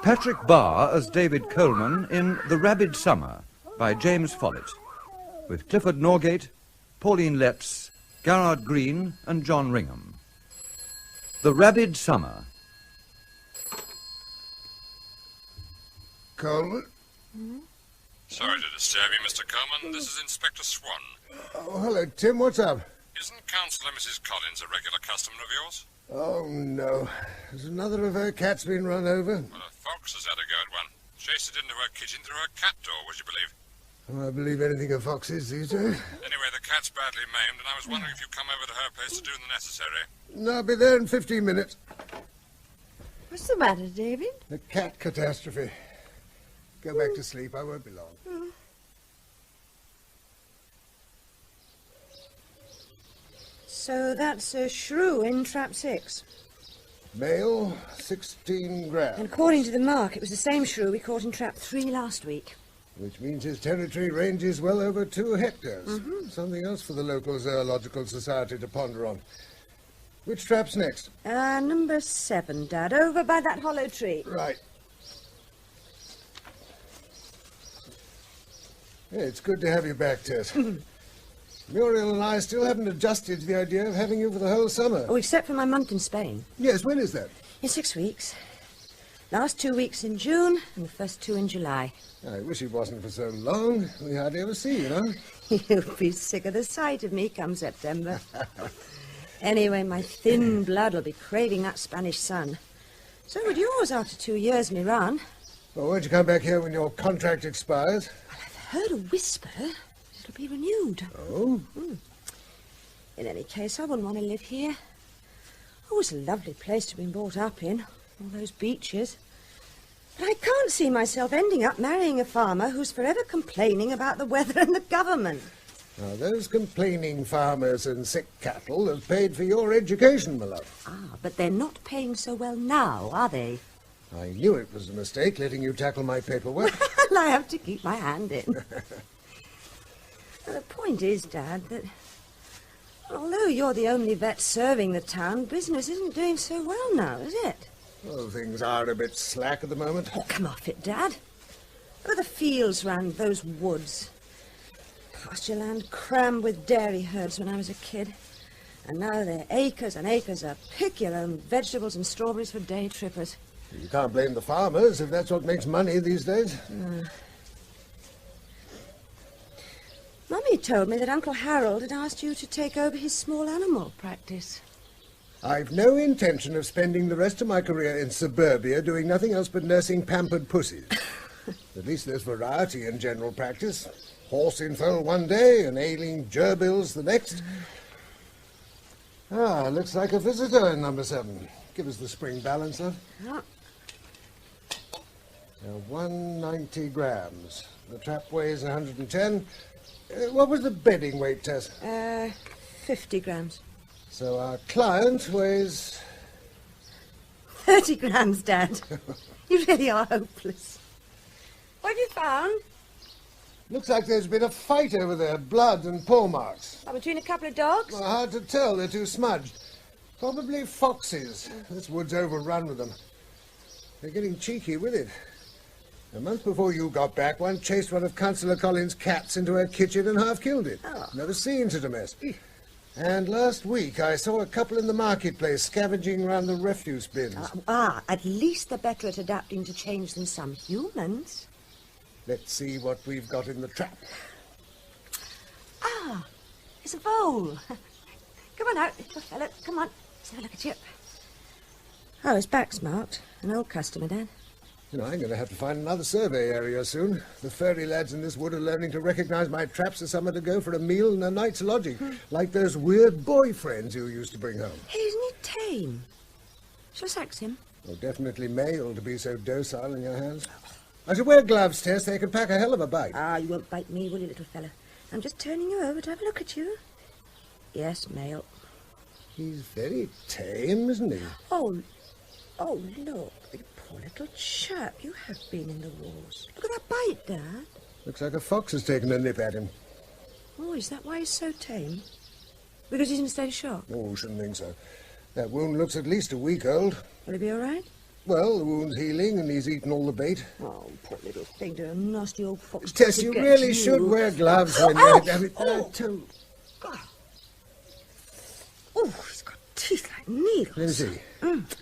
Patrick Barr as David Coleman in The Rabid Summer by James Follett, with Clifford Norgate, Pauline Letts, Garrard Green and John Ringham. The Rabid Summer. Coleman? Sorry to disturb you, Mr. Coleman. This is Inspector Swan. Oh, hello, Tim. What's up? Isn't Councillor Mrs. Collins a regular customer of yours? Oh, no. Has another of her cats been run over? Well, a fox has had a go at one. Chased it into her kitchen through her cat door, would you believe? Oh, I believe anything of foxes these days. Anyway, the cat's badly maimed, and I was wondering if you'd come over to her place to do the necessary. No, I'll be there in 15 minutes. What's the matter, David? A cat catastrophe. Go back to sleep. I won't be long. So that's a shrew in trap 6. Male, 16 grams. And according to the mark, it was the same shrew we caught in trap 3 last week. Which means his territory ranges well over 2 hectares. Something else for the local zoological society to ponder on. Which trap's next? Number 7, Dad, over by that hollow tree. Right. Hey, it's good to have you back, Tess. Muriel and I still haven't adjusted to the idea of having you for the whole summer. Oh, except for my month in Spain. Yes, when is that? In 6 weeks. Last 2 weeks in June and the first 2 in July. I wish it wasn't for so long. We hardly ever see you, know? You'll be sick of the sight of me come September. Anyway, my thin blood will be craving that Spanish sun. So would yours after 2 years in Iran. Well, won't you come back here when your contract expires? Well, I've heard a whisper it'll be renewed. Oh? In any case, I wouldn't want to live here. Oh, it's a lovely place to have been brought up in, all those beaches. But I can't see myself ending up marrying a farmer who's forever complaining about the weather and the government. Now, those complaining farmers and sick cattle have paid for your education, my love. Ah, but they're not paying so well now, are they? I knew it was a mistake letting you tackle my paperwork. Well, I have to keep my hand in. Well, the point is, Dad, that although you're the only vet serving the town, business isn't doing so well now, is it? Well, things are a bit slack at the moment. Oh, come off it, Dad. Look at the fields round those woods. Pasture land crammed with dairy herds when I was a kid. And now they're acres and acres of pick-your-own vegetables and strawberries for day trippers. You can't blame the farmers if that's what makes money these days. Mummy told me that Uncle Harold had asked you to take over his small animal practice. I've no intention of spending the rest of my career in suburbia doing nothing else but nursing pampered pussies. At least there's variety in general practice. Horse in foal one day and ailing gerbils the next. Looks like a visitor in number 7. Give us the spring balance, love. Oh. 190 grams. The trap weighs 110. What was the bedding weight, Tess? 50 grams. So our client weighs... 30 grams, Dad. You really are hopeless. What have you found? Looks like there's been a fight over there. Blood and paw marks. Oh, between a couple of dogs? Well, hard to tell. They're too smudged. Probably foxes. This wood's overrun with them. They're getting cheeky with it. A month before you got back, one chased one of Councillor Collins' cats into her kitchen and half killed it. Oh. Never seen such a mess. And last week I saw a couple in the marketplace scavenging around the refuse bins. At least they're better at adapting to change than some humans. Let's see what we've got in the trap. It's a vole. Come on out, little fella. Come on. Let's have a look at you. Oh, his back's marked. An old customer, Dad. You know, I'm going to have to find another survey area soon. The furry lads in this wood are learning to recognize my traps as somewhere to go for a meal and a night's lodging, like those weird boyfriends you used to bring home. Hey, isn't he tame? Shall I sax him? Well, definitely male to be so docile in your hands. I should wear gloves, Tess. They can pack a hell of a bite. You won't bite me, will you, little fella? I'm just turning you over to have a look at you. Yes, male. He's very tame, isn't he? Oh, look. You poor little chap. You have been in the wars. Look at that bite, Dad. Looks like a fox has taken a nip at him. Oh, is that why he's so tame? Because he's in a state of shock? Oh, shouldn't think so. That wound looks at least a week old. Will he be all right? Well, the wound's healing and he's eaten all the bait. Oh, poor little thing, a nasty old fox. Tess, you really should wear gloves when you're... Oh, he's got teeth like needles. Let me see.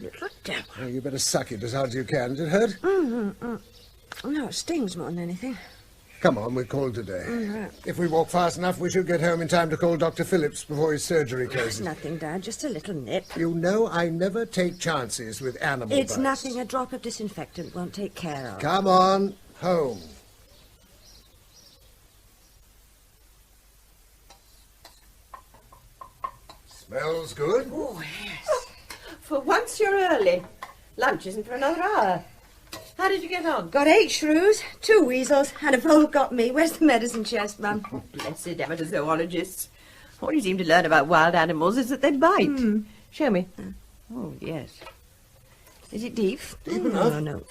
Little devil. Oh, you better suck it as hard as you can. Did it hurt? No, it stings more than anything. Come on, we call today. Right. If we walk fast enough, we should get home in time to call Dr. Phillips before his surgery closes. It's nothing, Dad, just a little nip. You know I never take chances with animal It's bites. nothing. A drop of disinfectant won't take care of. Come on, home. Smells good. Oh, yes. For once you're early. Lunch isn't for another hour. How did you get on? Got 8 shrews, 2 weasels, and a vole got me. Where's the medicine chest, Mum? Blessed amateur zoologists. All you seem to learn about wild animals is that they bite. Show me. Oh, yes. Is it deep? Deep enough. No.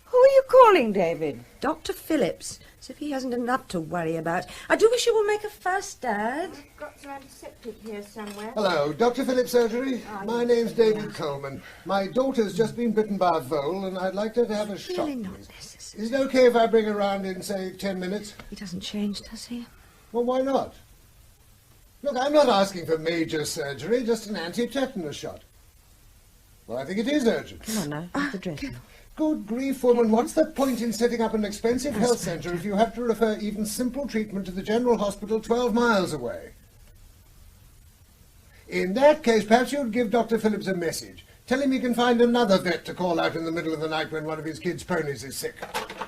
Who are you calling, David? Dr. Phillips. As if he hasn't enough to worry about. I do wish you would make a fuss, Dad. I've got some antiseptic here somewhere. Hello, Dr. Phillips Surgery. My name's David Coleman. My daughter's just been bitten by a vole, and I'd like her to have a shot. Really not please. necessary. Is it okay if I bring her round in, say, 10 minutes? He doesn't change, does he? Well, why not? Look, I'm not asking for major surgery, just an anti-tetanus shot. Well, I think it is urgent. Come on now, have the dressing. Good grief, woman, what's the point in setting up an expensive health centre if you have to refer even simple treatment to the general hospital 12 miles away? In that case, perhaps you'd give Dr. Phillips a message. Tell him he can find another vet to call out in the middle of the night when one of his kids' ponies is sick.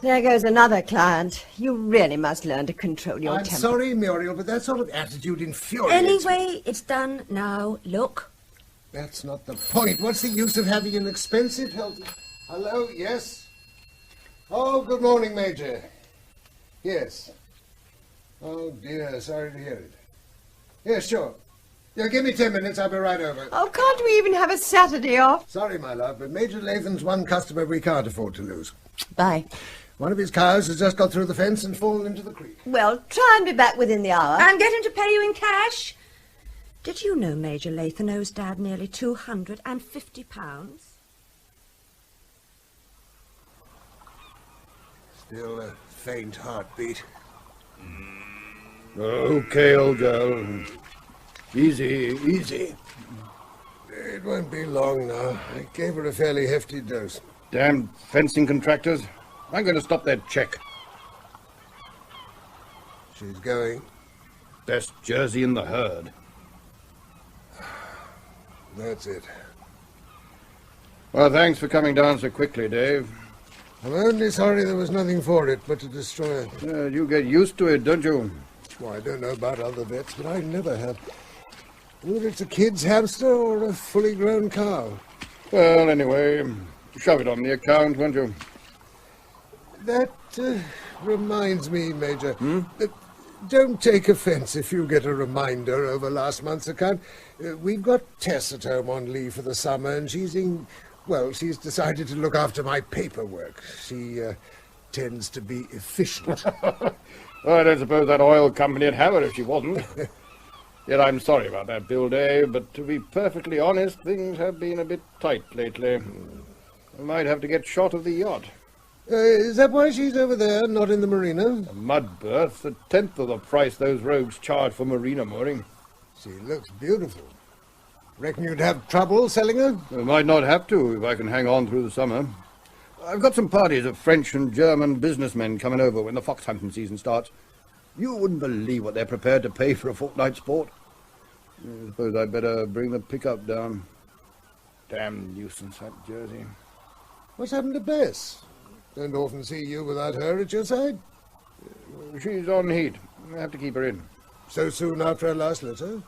There goes another client. You really must learn to control your I'm temper. sorry, Muriel, but that sort of attitude infuriates me. Anyway, it's done now. Look. That's not the point. What's the use of having an expensive health... Hello, yes? Oh, good morning, Major. Yes. Oh, dear, sorry to hear it. Yes, sure. Yeah, give me 10 minutes, I'll be right over. Oh, can't we even have a Saturday off? Sorry, my love, but Major Latham's one customer we can't afford to lose. Bye. One of his cows has just got through the fence and fallen into the creek. Well, try and be back within the hour. And get him to pay you in cash. Did you know Major Latham owes Dad nearly £250? Still a faint heartbeat. Okay, old girl. Easy, easy. It won't be long now. I gave her a fairly hefty dose. Damn fencing contractors. I'm going to stop that check. She's going. Best jersey in the herd. That's it. Well, thanks for coming down so quickly, Dave. I'm only sorry there was nothing for it but to destroy her. You get used to it, don't you? Well, I don't know about other vets, but I never have. Whether it's a kid's hamster or a fully grown cow. Well, anyway, shove it on the account, won't you? That reminds me, Major. Don't take offence if you get a reminder over last month's account. We've got Tess at home on leave for the summer, and she's decided to look after my paperwork. She tends to be efficient. Well, I don't suppose that oil company would have her if she wasn't. Yet I'm sorry about that bill, Dave, but to be perfectly honest, things have been a bit tight lately. I might have to get shot of the yacht. Is that why she's over there, not in the marina? A mud berth, a tenth of the price those rogues charge for marina mooring. She looks beautiful. Reckon you'd have trouble selling her? I might not have to if I can hang on through the summer. I've got some parties of French and German businessmen coming over when the fox hunting season starts. You wouldn't believe what they're prepared to pay for a fortnight's sport. I suppose I'd better bring the pickup down. Damn nuisance, that jersey. What's happened to Bess? Don't often see you without her at your side. She's on heat. I have to keep her in. So soon after our last letter?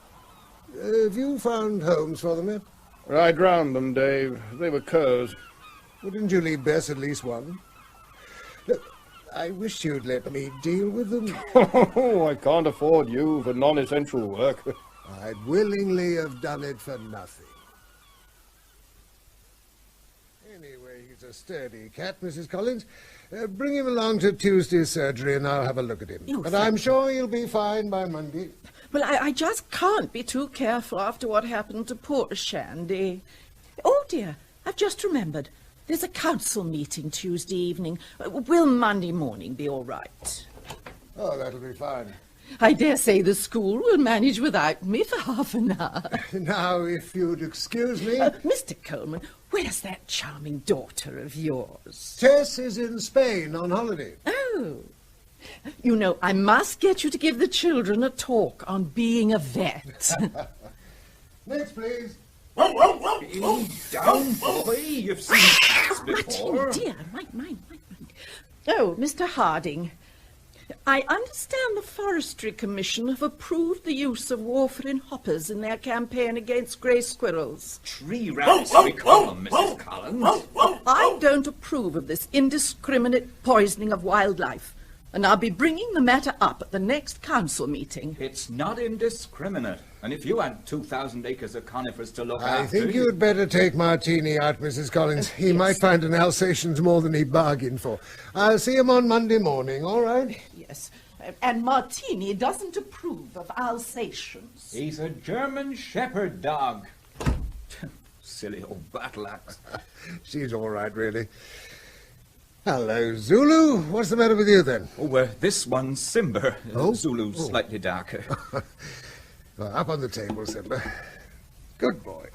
Have you found homes for them yet? I drowned them, Dave. They were curs. Well, didn't you leave Bess at least one? Look, I wish you'd let me deal with them. Oh, I can't afford you for non-essential work. I'd willingly have done it for nothing. Anyway, he's a sturdy cat, Mrs. Collins. Bring him along to Tuesday's surgery and I'll have a look at him. Oh, but I'm sure he'll be fine by Monday. Well, I just can't be too careful after what happened to poor Shandy. Oh, dear, I've just remembered. There's a council meeting Tuesday evening. Will Monday morning be all right? Oh, that'll be fine. I dare say the school will manage without me for half an hour. Now, if you'd excuse me... Mr. Coleman, where's that charming daughter of yours? Tess is in Spain on holiday. Oh. You know, I must get you to give the children a talk on being a vet. Next, please. Down, boy. You've seen cats before. Martin, dear, mind. Oh, Mr. Harding, I understand the Forestry Commission have approved the use of warfarin hoppers in their campaign against grey squirrels. Tree rats, we call them, Mrs. Collins. I don't approve of this indiscriminate poisoning of wildlife, and I'll be bringing the matter up at the next council meeting. It's not indiscriminate. And if you had 2,000 acres of conifers to look after... I think you'd better take Martini out, Mrs. Collins. He might find an Alsatian's more than he bargained for. I'll see him on Monday morning, all right? Yes, and Martini doesn't approve of Alsatians. He's a German shepherd dog. Silly old battle axe. She's all right, really. Hello, Zulu. What's the matter with you, then? Oh, this one's Simba. Oh? Zulu's Oh. slightly darker. Well, up on the table, Simba. Good boy.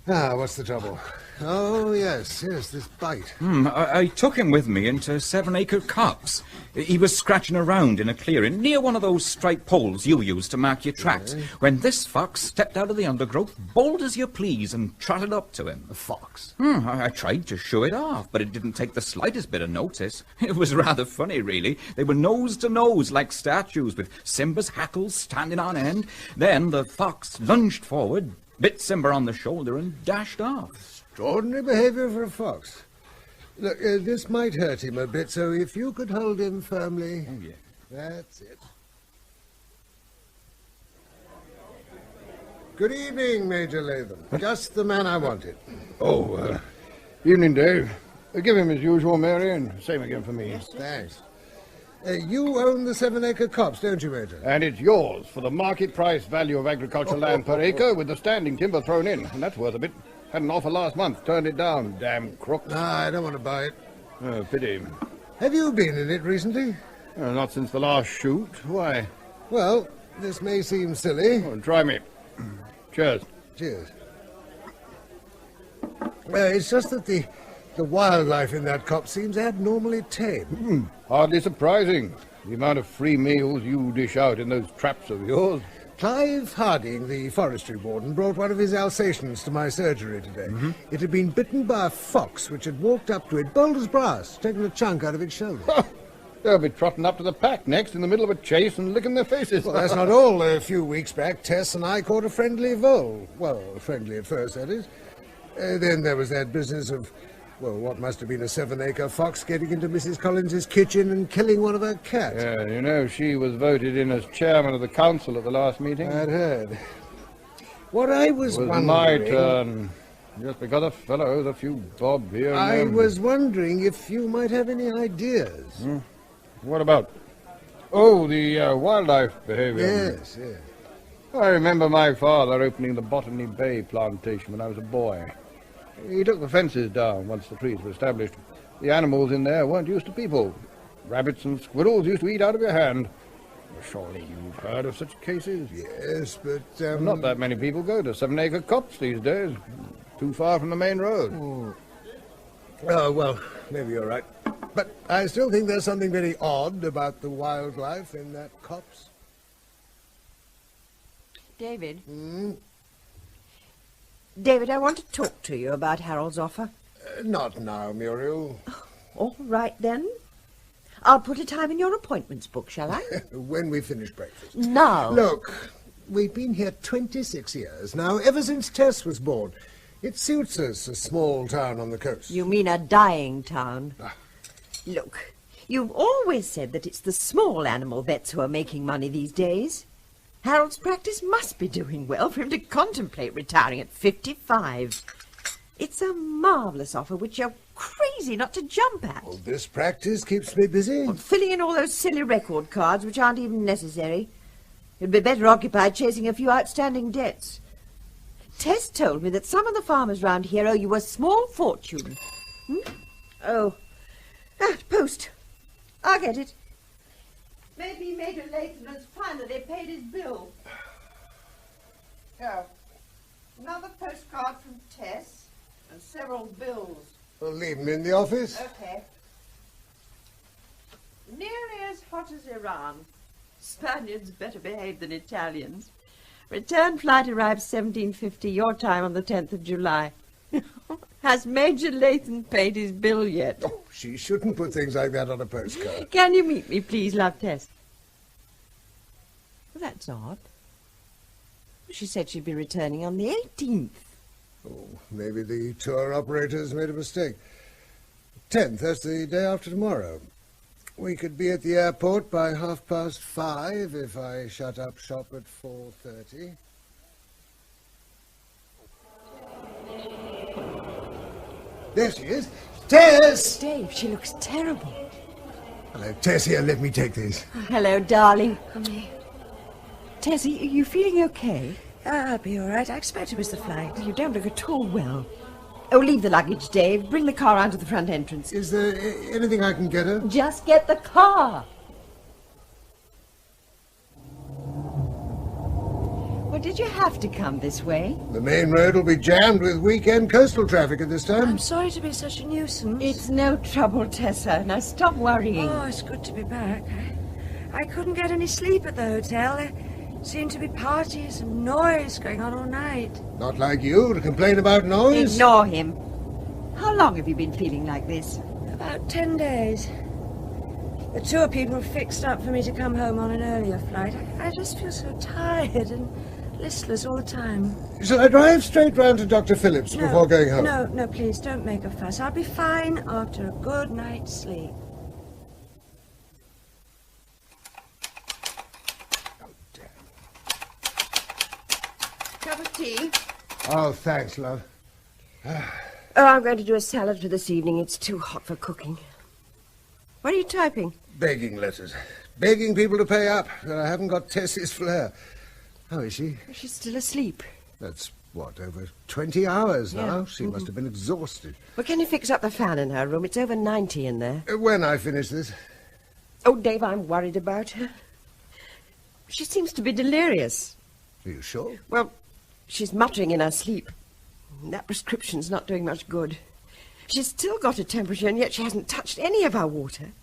Ah, what's the trouble? Oh, yes, this bite. I took him with me into 7 Acre Copse. He was scratching around in a clearing near one of those striped poles you use to mark your tracks, when this fox stepped out of the undergrowth, bold as you please, and trotted up to him. A fox? I tried to show it off, but it didn't take the slightest bit of notice. It was rather funny, really. They were nose to nose like statues, with Simba's hackles standing on end. Then the fox lunged forward, bit Simba on the shoulder, and dashed off. Extraordinary behavior for a fox. Look, this might hurt him a bit, so if you could hold him firmly... Oh, yeah. That's it. Good evening, Major Latham. Just the man I wanted. Oh, evening, Dave. Give him his usual, Mary, and same again for me. Thanks. You own the 7 Acre Copse, don't you, Major? And it's yours for the market price value of agricultural land per acre with the standing timber thrown in, and that's worth a bit. Had an offer last month, turned it down, damn crook. I don't want to buy it. Oh, pity. Have you been in it recently? Not since the last shoot. Why? Well, this may seem silly. Oh, try me. Cheers. Cheers. It's just that the wildlife in that copse seems abnormally tame. Hardly surprising. The amount of free meals you dish out in those traps of yours. Clive Harding, the forestry warden, brought one of his Alsatians to my surgery today. It had been bitten by a fox which had walked up to it, bold as brass, taking a chunk out of its shoulder. They'll be trotting up to the pack next in the middle of a chase and licking their faces. Well, that's not all. A few weeks back, Tess and I caught a friendly vole. Well, friendly at first, that is. Then there was that business of, well, what must have been a 7 Acre fox getting into Mrs. Collins's kitchen and killing one of her cats. Yeah, you know, she was voted in as chairman of the council at the last meeting. I'd heard. What I was It was wondering... my turn. Just because a fellow owes a few bob here and I there. was wondering if you might have any ideas. What about? Oh, the wildlife behavior. Yes, yes. I remember my father opening the Botany Bay plantation when I was a boy. He took the fences down once the trees were established. The animals in there weren't used to people. Rabbits and squirrels used to eat out of your hand. Surely you've heard of such cases? Yes, but... Not that many people go to 7 Acre Copse these days. Too far from the main road. Oh, well, maybe you're right. But I still think there's something very odd about the wildlife in that copse. David? David, I want to talk to you about Harold's offer. Not now, Muriel. All right, then. I'll put a time in your appointments book, shall I? When we finish breakfast. No. Look, we've been here 26 years now, ever since Tess was born. It suits us, a small town on the coast. You mean a dying town. Look, you've always said that it's the small animal vets who are making money these days. Harold's practice must be doing well for him to contemplate retiring at 55. It's a marvellous offer which you're crazy not to jump at. Well, this practice keeps me busy. Filling in all those silly record cards which aren't even necessary. You'd be better occupied chasing a few outstanding debts. Tess told me that some of the farmers round here owe you a small fortune. Oh. Post. I'll get it. Maybe Major Layton has finally paid his bill. Oh. Another postcard from Tess and several bills. Well, leave him in the office. Okay. Nearly as hot as Iran. Spaniards better behaved than Italians. Return flight arrives 1750, your time on the 10th of July. Has Major Layton paid his bill yet? Oh, she shouldn't put things like that on a postcard. Can you meet me, please, love, Tess? Well, that's odd. She said she'd be returning on the 18th. Oh, maybe the tour operators made a mistake. 10th, that's the day after tomorrow. We could be at the airport by 5:30 if I shut up shop at 4:30. There she is. Tess! Dave, she looks terrible. Hello, Tess here. Let me take these. Hello, darling. Me. Tessie, are you feeling okay? I'll be all right. I expect it was the flight. You don't look at all well. Oh, leave the luggage, Dave. Bring the car round to the front entrance. Is there anything I can get her? Just get the car. Well, did you have to come this way? The main road will be jammed with weekend coastal traffic at this time. I'm sorry to be such a nuisance. It's no trouble, Tessa. Now stop worrying. Oh, it's good to be back. I couldn't get any sleep at the hotel. There seemed to be parties and noise going on all night. Not like you to complain about noise. Ignore him. How long have you been feeling like this? About 10 days. The tour people fixed up for me to come home on an earlier flight. I just feel so tired and listless all the time. Shall I drive straight round to Dr. Phillips before going home? No, please, don't make a fuss. I'll be fine after a good night's sleep. Cup of tea? Oh, thanks, love. Oh, I'm going to do a salad for this evening. It's too hot for cooking. What are you typing? Begging letters. Begging people to pay up. But I haven't got Tessie's flair. How is she? She's still asleep. That's, over 20 hours now? Yeah. She must have been exhausted. Well, can you fix up the fan in her room? It's over 90 in there. When I finish this. Oh, Dave, I'm worried about her. She seems to be delirious. Are you sure? Well, she's muttering in her sleep. That prescription's not doing much good. She's still got a temperature, and yet she hasn't touched any of our water.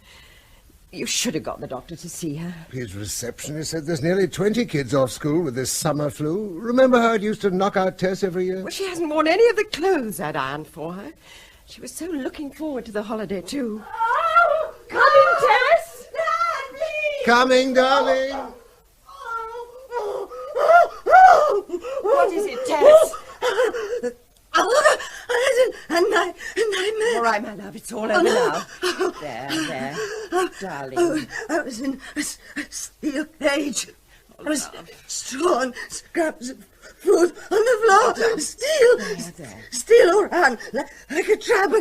You should have got the doctor to see her. His receptionist said there's nearly 20 kids off school with this summer flu. Remember how it used to knock out Tess every year? Well, she hasn't worn any of the clothes I'd ironed for her. She was so looking forward to the holiday, too. Coming, Tess! Dad, please! Coming, darling! What is it, Tess? A nightmare. All right, my love, it's all over now. There, darling. I was in a steel cage. I was straw scraps of food on the floor. Steel all around like a trap,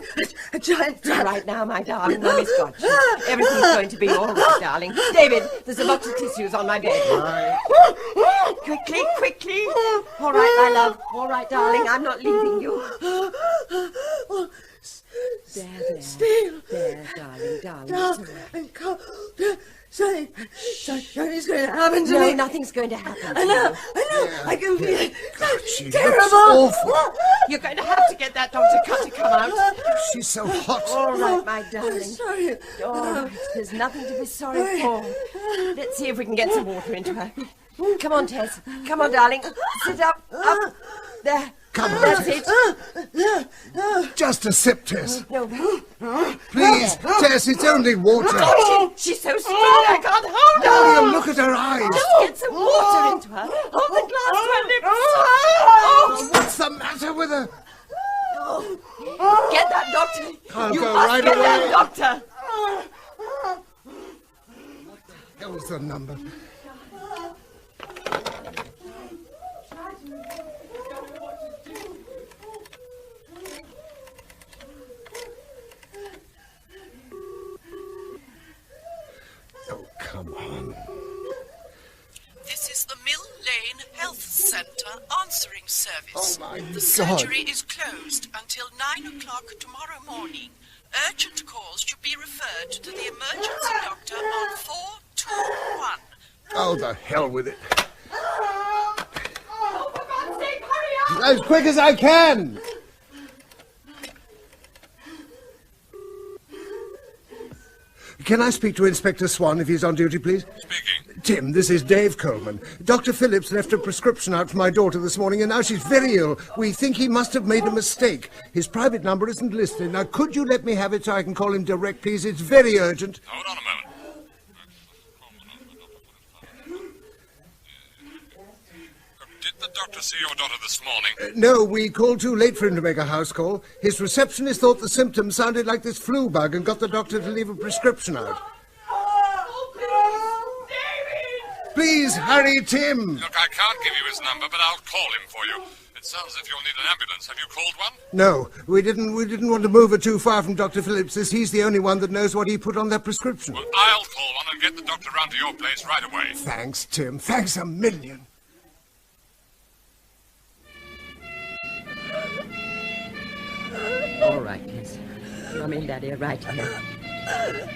a giant trap. All right now, my darling, Mummy's got you. Everything's going to be all right, darling. David, there's a box of tissues on my bed. Quickly. All right, my love. All right, darling, I'm not leaving you. There. Steel. There, darling. Dark and cold. Something's going to happen to No, me. nothing's going to happen to I know. you. I can feel it. She Terrible. looks awful. You're going to have to get that Dr. Cut to come out. She's so hot. All right, my darling. Sorry. All right, there's nothing to be sorry for. Let's see if we can get some water into her. Come on, Tess. Come on, darling. Sit up. There. Come on, That's Tess. it. Just a sip, Tess. No. Please, Tess, it's only water. She's so strong I can't hold her. William, look at her eyes. Just get some water into her. Hold the glass to her lips. Oh, What's the matter with her? get that doctor. I'll You go must right get away. that doctor. That was the number. Oh, come on. This is is the Mill Lane Health Centre answering service. Oh, my The God. surgery is closed until 9 o'clock tomorrow morning. Urgent calls should be referred to the emergency doctor on 421. Oh, the hell with it. Oh, for God's sake, hurry up! As quick as I can! Can I speak to Inspector Swan if he's on duty, please? Speaking. Tim, this is Dave Coleman. Dr. Phillips left a prescription out for my daughter this morning, and now she's very ill. We think he must have made a mistake. His private number isn't listed. Now, could you let me have it so I can call him direct, please? It's very urgent. Hold on a moment. Did the doctor see your daughter this morning? No, we called too late for him to make a house call. His receptionist thought the symptoms sounded like this flu bug and got the doctor to leave a prescription out. Please hurry, Tim. Look, I can't give you his number, but I'll call him for you. It sounds as if you'll need an ambulance. Have you called one? No, we didn't want to move her too far from Dr. Phillips, as he's the only one that knows what he put on that prescription. Well, I'll call one and get the doctor round to your place right away. Thanks, Tim. Thanks a million. All right, kids. Mummy and Daddy are right here.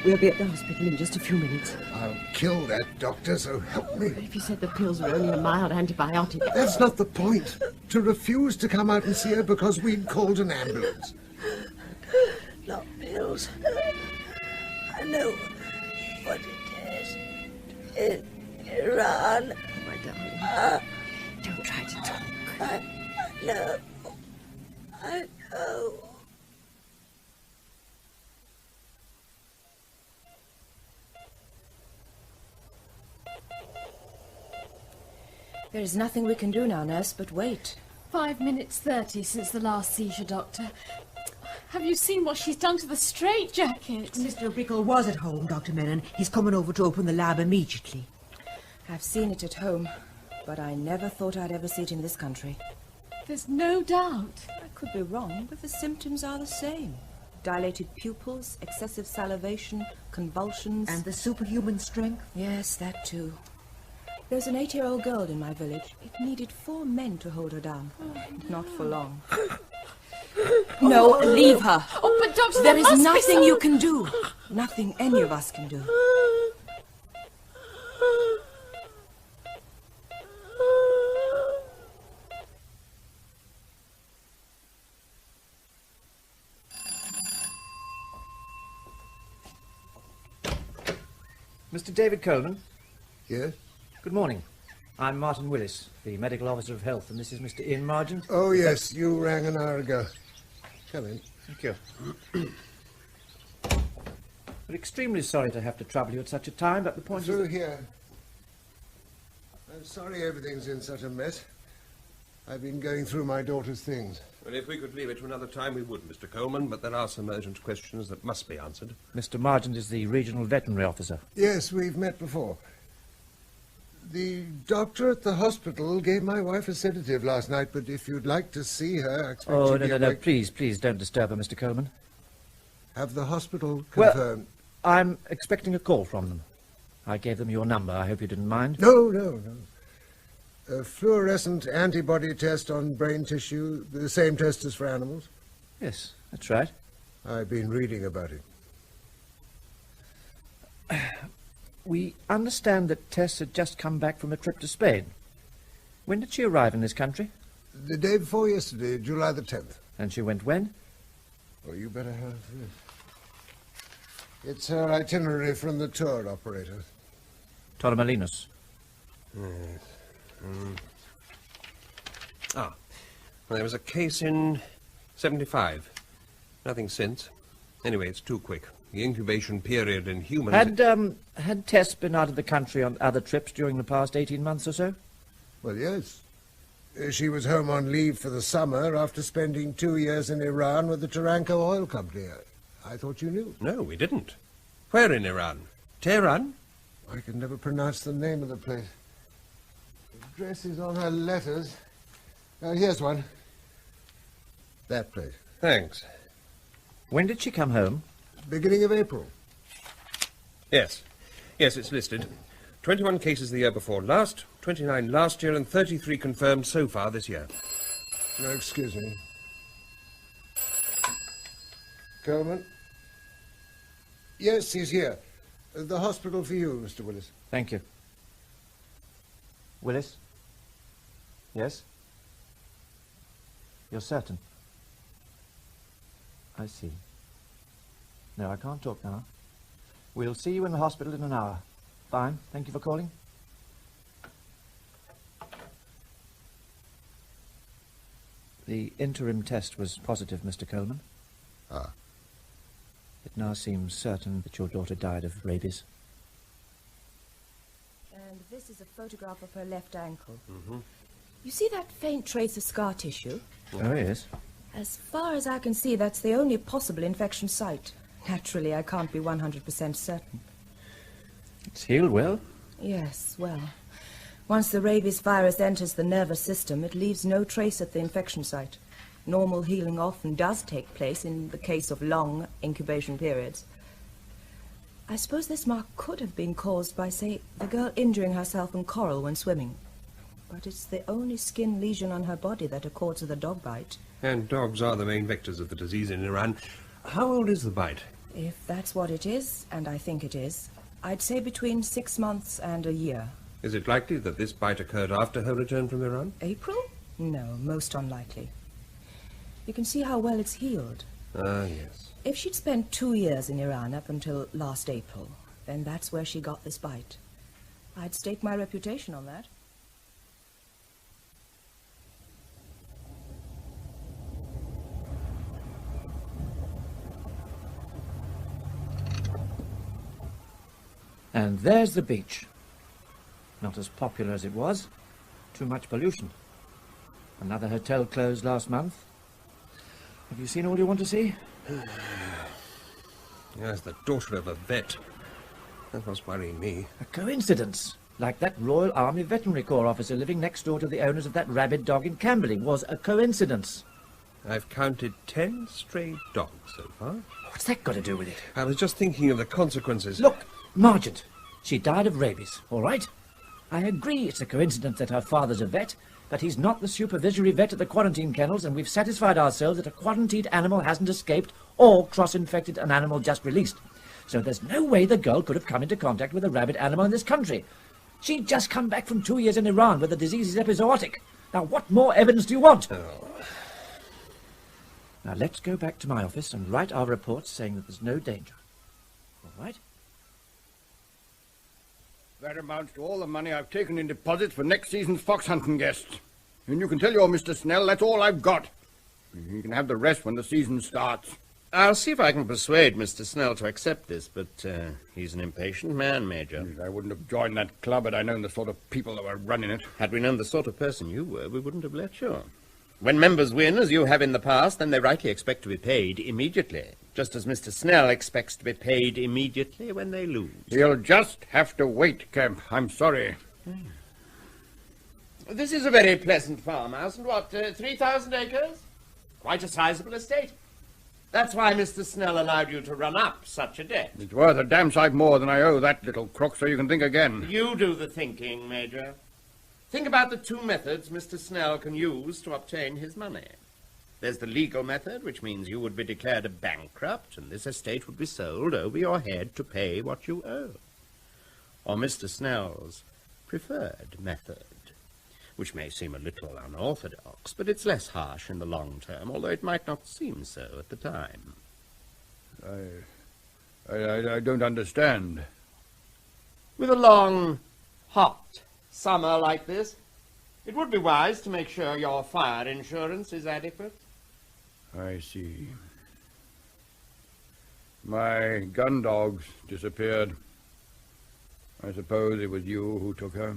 We'll be at the hospital in just a few minutes. I'll kill that doctor, so help me. If you said the pills were only a mild antibiotic. That's not the point. To refuse to come out and see her because we'd called an ambulance. Not pills. I know what it is. In Iran. Oh, my darling. Don't try to talk. I know. I know. There is nothing we can do now, nurse, but wait. 5 minutes 30 since the last seizure, Doctor. Have you seen what she's done to the straitjacket? Mr. Brickle was at home, Dr. Menon. He's coming over to open the lab immediately. I've seen it at home, but I never thought I'd ever see it in this country. There's no doubt. I could be wrong, but the symptoms are the same. Dilated pupils, excessive salivation, convulsions... And the superhuman strength? Yes, that too. There's an 8-year-old girl in my village. It needed 4 men to hold her down. Not for long. No, leave her. Oh, but Doctor, there is must be nothing some... you can do. Nothing any of us can do. Mr. David Coleman? Yes? Good morning. I'm Martin Willis, the Medical Officer of Health, and this is Mr. Ian Margent. Oh, yes, you rang an hour ago. Come in. Thank you. We're extremely sorry to have to trouble you at such a time, but the point Through is... here. I'm sorry everything's in such a mess. I've been going through my daughter's things. Well, if we could leave it to another time, we would, Mr. Coleman, but there are some urgent questions that must be answered. Mr. Margent is the Regional Veterinary Officer. Yes, we've met before. The doctor at the hospital gave my wife a sedative last night, but if you'd like to see her, I expect Oh, she'd be no, awake. please don't disturb her, Mr. Coleman. Have the hospital Well, confirmed? I'm expecting a call from them. I gave them your number. I hope you didn't mind. No. A fluorescent antibody test on brain tissue, the same test as for animals? Yes, that's right. I've been reading about it. We understand that Tess had just come back from a trip to Spain. When did she arrive in this country? The day before yesterday, July the 10th. And she went when? Oh, you better have this. It's her itinerary from the tour operator. Torremolinos. Yes. Well, there was a case in 75. Nothing since. Anyway, it's too quick. The incubation period in humans... Had Tess been out of the country on other trips during the past 18 months or so? Well, yes. She was home on leave for the summer after spending 2 years in Iran with the Taranko Oil Company. I thought you knew. No, we didn't. Where in Iran? Tehran? I can never pronounce the name of the place. The address is on her letters. Here's one. That place. Thanks. When did she come home? Beginning of April. Yes. Yes, it's listed. 21 cases the year before last, 29 last year, and 33 confirmed so far this year. No, excuse me. Coleman? Yes, he's here. The hospital for you, Mr. Willis. Thank you. Willis? Yes? You're certain? I see. No, I can't talk now. We'll see you in the hospital in an hour. Fine. Thank you for calling. The interim test was positive, Mr. Coleman. Ah. It now seems certain that your daughter died of rabies. And this is a photograph of her left ankle. Mm-hmm. You see that faint trace of scar tissue? Oh, yes. As far as I can see, that's the only possible infection site. Naturally, I can't be 100% certain. It's healed well. Yes, well, once the rabies virus enters the nervous system, it leaves no trace at the infection site. Normal healing often does take place in the case of long incubation periods. I suppose this mark could have been caused by, say, the girl injuring herself in coral when swimming. But it's the only skin lesion on her body that accords with a dog bite. And dogs are the main vectors of the disease in Iran. How old is the bite? If that's what it is, and I think it is, I'd say between 6 months and a year. Is it likely that this bite occurred after her return from Iran? April? No, most unlikely. You can see how well it's healed. Ah, yes. If she'd spent 2 years in Iran up until last April, then that's where she got this bite. I'd stake my reputation on that. And there's the beach. Not as popular as it was. Too much pollution. Another hotel closed last month. Have you seen all you want to see? Yes, the daughter of a vet. That was worrying me. A coincidence. Like that Royal Army Veterinary Corps officer living next door to the owners of that rabid dog in Camberley was a coincidence. I've counted 10 stray dogs so far. What's that got to do with it? I was just thinking of the consequences. Look, Margent. She died of rabies, all right? I agree it's a coincidence that her father's a vet, but he's not the supervisory vet at the quarantine kennels, and we've satisfied ourselves that a quarantined animal hasn't escaped or cross-infected an animal just released. So there's no way the girl could have come into contact with a rabid animal in this country. She'd just come back from 2 years in Iran where the disease is epizootic. Now, what more evidence do you want? Oh. Now, let's go back to my office and write our reports saying that there's no danger. All right? That amounts to all the money I've taken in deposits for next season's fox hunting guests. And you can tell your Mr. Snell that's all I've got. You can have the rest when the season starts. I'll see if I can persuade Mr. Snell to accept this, but he's an impatient man, Major. I wouldn't have joined that club had I known the sort of people that were running it. Had we known the sort of person you were, we wouldn't have let you. When members win, as you have in the past, then they rightly expect to be paid immediately, just as Mr. Snell expects to be paid immediately when they lose. You'll just have to wait, Kemp. I'm sorry. This is a very pleasant farmhouse, and what, 3,000 acres? Quite a sizable estate. That's why Mr. Snell allowed you to run up such a debt. It's worth a damn sight more than I owe that little crook, so you can think again. You do the thinking, Major. Think about the two methods Mr. Snell can use to obtain his money. There's the legal method, which means you would be declared a bankrupt, and this estate would be sold over your head to pay what you owe. Or Mr. Snell's preferred method, which may seem a little unorthodox, but it's less harsh in the long term, although it might not seem so at the time. I don't understand. With a long, hot summer like this, it would be wise to make sure your fire insurance is adequate. I see. My gun dogs disappeared. I suppose it was you who took her.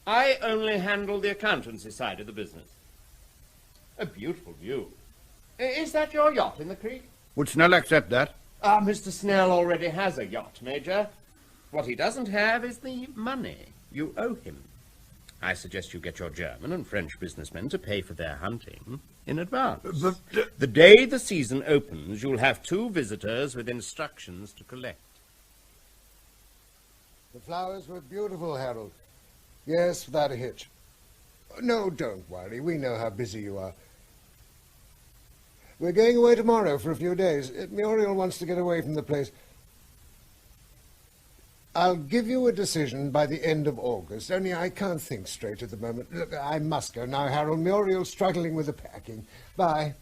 I only handle the accountancy side of the business. A beautiful view. Is that your yacht in the creek? Would Snell accept that? Mr. Snell already has a yacht, Major. What he doesn't have is the money you owe him. I suggest you get your German and French businessmen to pay for their hunting in advance. The day the season opens, you'll have 2 visitors with instructions to collect. The flowers were beautiful, Harold. Yes, without a hitch. No, don't worry. We know how busy you are. We're going away tomorrow for a few days. Muriel wants to get away from the place. I'll give you a decision by the end of August, only I can't think straight at the moment. Look, I must go now, Harold. Muriel's struggling with the packing. Bye.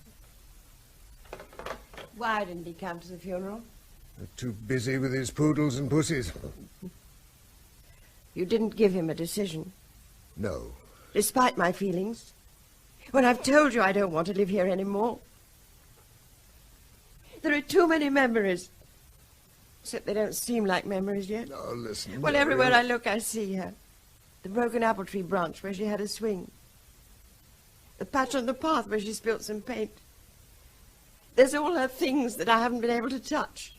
Why didn't he come to the funeral? Too busy with his poodles and pussies. You didn't give him a decision. No. Despite my feelings. When I've told you I don't want to live here anymore. There are too many memories. Except they don't seem like memories yet. Oh, listen. Well, everywhere I look, I see her. The broken apple tree branch where she had a swing. The patch on the path where she spilt some paint. There's all her things that I haven't been able to touch.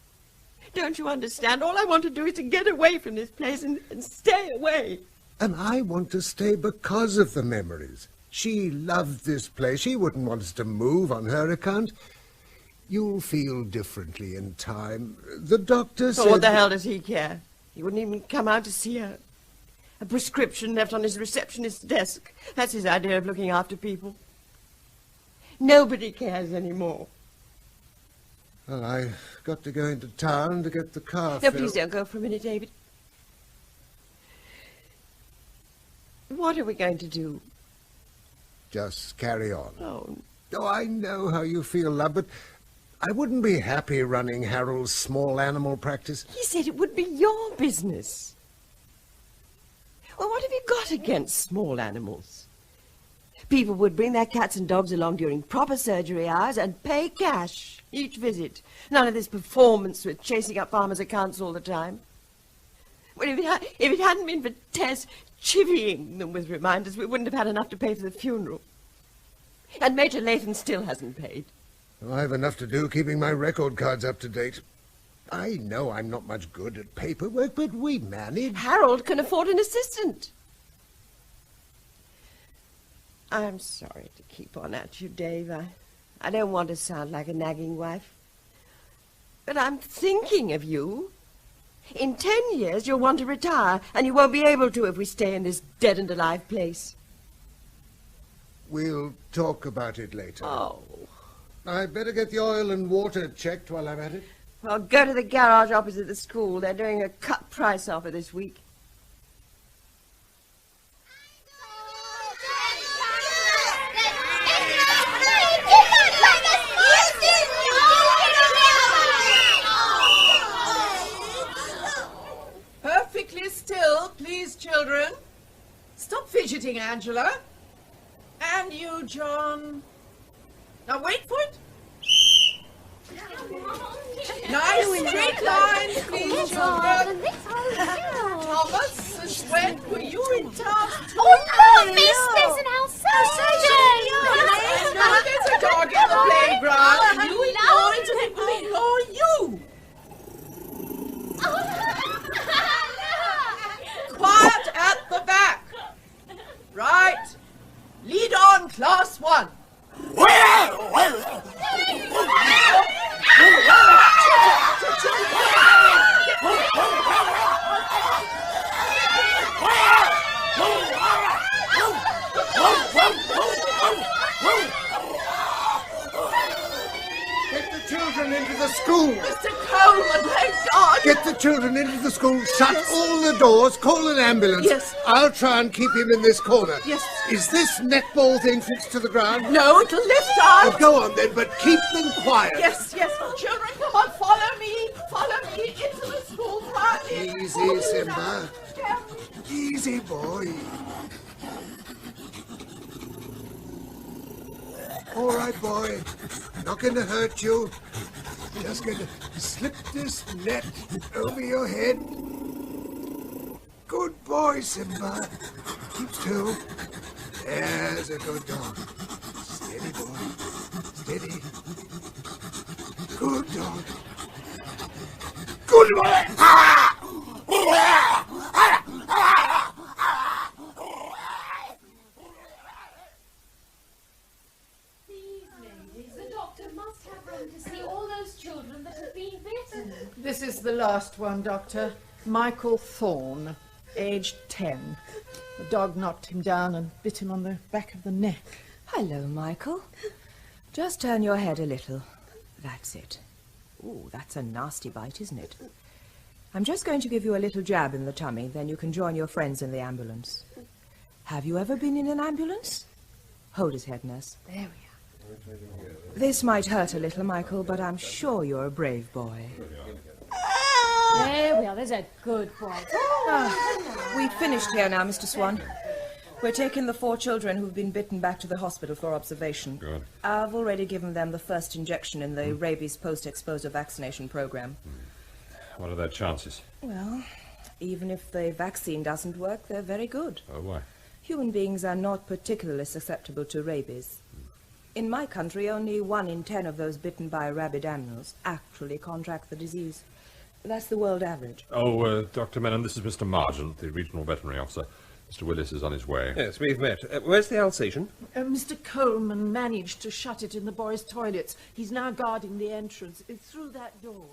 Don't you understand? All I want to do is to get away from this place and stay away. And I want to stay because of the memories. She loved this place. She wouldn't want us to move on her account. You'll feel differently in time. The doctor said... Oh, what the hell does he care? He wouldn't even come out to see her. A prescription left on his receptionist's desk. That's his idea of looking after people. Nobody cares anymore. Well, I've got to go into town to get the car No, filled. please don't go for a minute, David. What are we going to do? Just carry on. Oh. Oh, I know how you feel, love, but I wouldn't be happy running Harold's small animal practice. He said it would be your business. Well, what have you got against small animals? People would bring their cats and dogs along during proper surgery hours and pay cash each visit. None of this performance with chasing up farmers' accounts all the time. Well, if it hadn't been for Tess chivying them with reminders, we wouldn't have had enough to pay for the funeral. And Major Latham still hasn't paid. I have enough to do keeping my record cards up to date. I know I'm not much good at paperwork, but we manage. Harold can afford an assistant. I'm sorry to keep on at you, Dave. I don't want to sound like a nagging wife. But I'm thinking of you. In 10 years, you'll want to retire, and you won't be able to if we stay in this dead and alive place. We'll talk about it later. Oh. I'd better get the oil and water checked while I'm at it. Well, go to the garage opposite the school. They're doing a cut price offer this week. Perfectly still, please, children. Stop fidgeting, Angela. And you, John. Now wait for it. Nice straight lines, please, children. Thomas and Swen, were you in town? Oh, Miss, there's an surgeon. No, there's a dog in the playground, and you ignore it and it will ignore you. Quiet at the back. Right. Lead on, class 1. Get the children into the school. Mr. Coleman, thank God. Get the children into the school. Shut all the doors. Call an ambulance. Yes. I'll try and keep him in this corner. Yes. Is this netball thing fixed to the ground? No, it'll lift out. Oh, go on then, but keep them quiet. Yes, yes. Children, come on, follow me. Follow me into the school quietly. Easy, Simba. Easy, boy. All right, boy. Not going to hurt you. Just going to slip this net over your head. Good boy, Simba. Keep still. There's a good dog. Steady, boy. Steady. Good dog. Good boy. The doctor must have room to see all those children that have been bitten. This is the last one, Doctor. Michael Thorne, aged 10. The dog knocked him down and bit him on the back of the neck. Hello, Michael. Just turn your head a little. That's it. Ooh, that's a nasty bite, isn't it? I'm just going to give you a little jab in the tummy, then you can join your friends in the ambulance. Have you ever been in an ambulance? Hold his head, nurse. There we are. This might hurt a little, Michael, but I'm sure you're a brave boy. There we are. There's a good boy. We've finished here now, Mr. Swan. We're taking the 4 children who've been bitten back to the hospital for observation. Good. I've already given them the first injection in the rabies post-exposure vaccination program. What are their chances? Well, even if the vaccine doesn't work, they're very good. Oh, why? Human beings are not particularly susceptible to rabies. In my country, only 1 in 10 of those bitten by rabid animals actually contract the disease. That's the world average. Oh, Dr. Menon, this is Mr. Margent, the regional veterinary officer. Mr. Willis is on his way. Yes, we've met. Where's the Alsatian? Mr. Coleman managed to shut it in the boys' toilets. He's now guarding the entrance. It's through that door.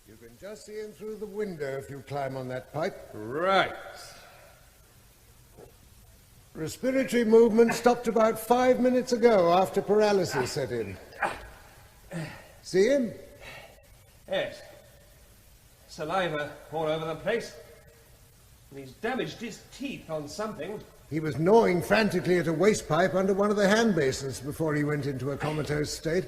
You can just see in through the window if you climb on that pipe. Right. Respiratory movement stopped about 5 minutes ago after paralysis set in. See him? Yes. Saliva all over the place. And he's damaged his teeth on something. He was gnawing frantically at a waste pipe under one of the hand basins before he went into a comatose state.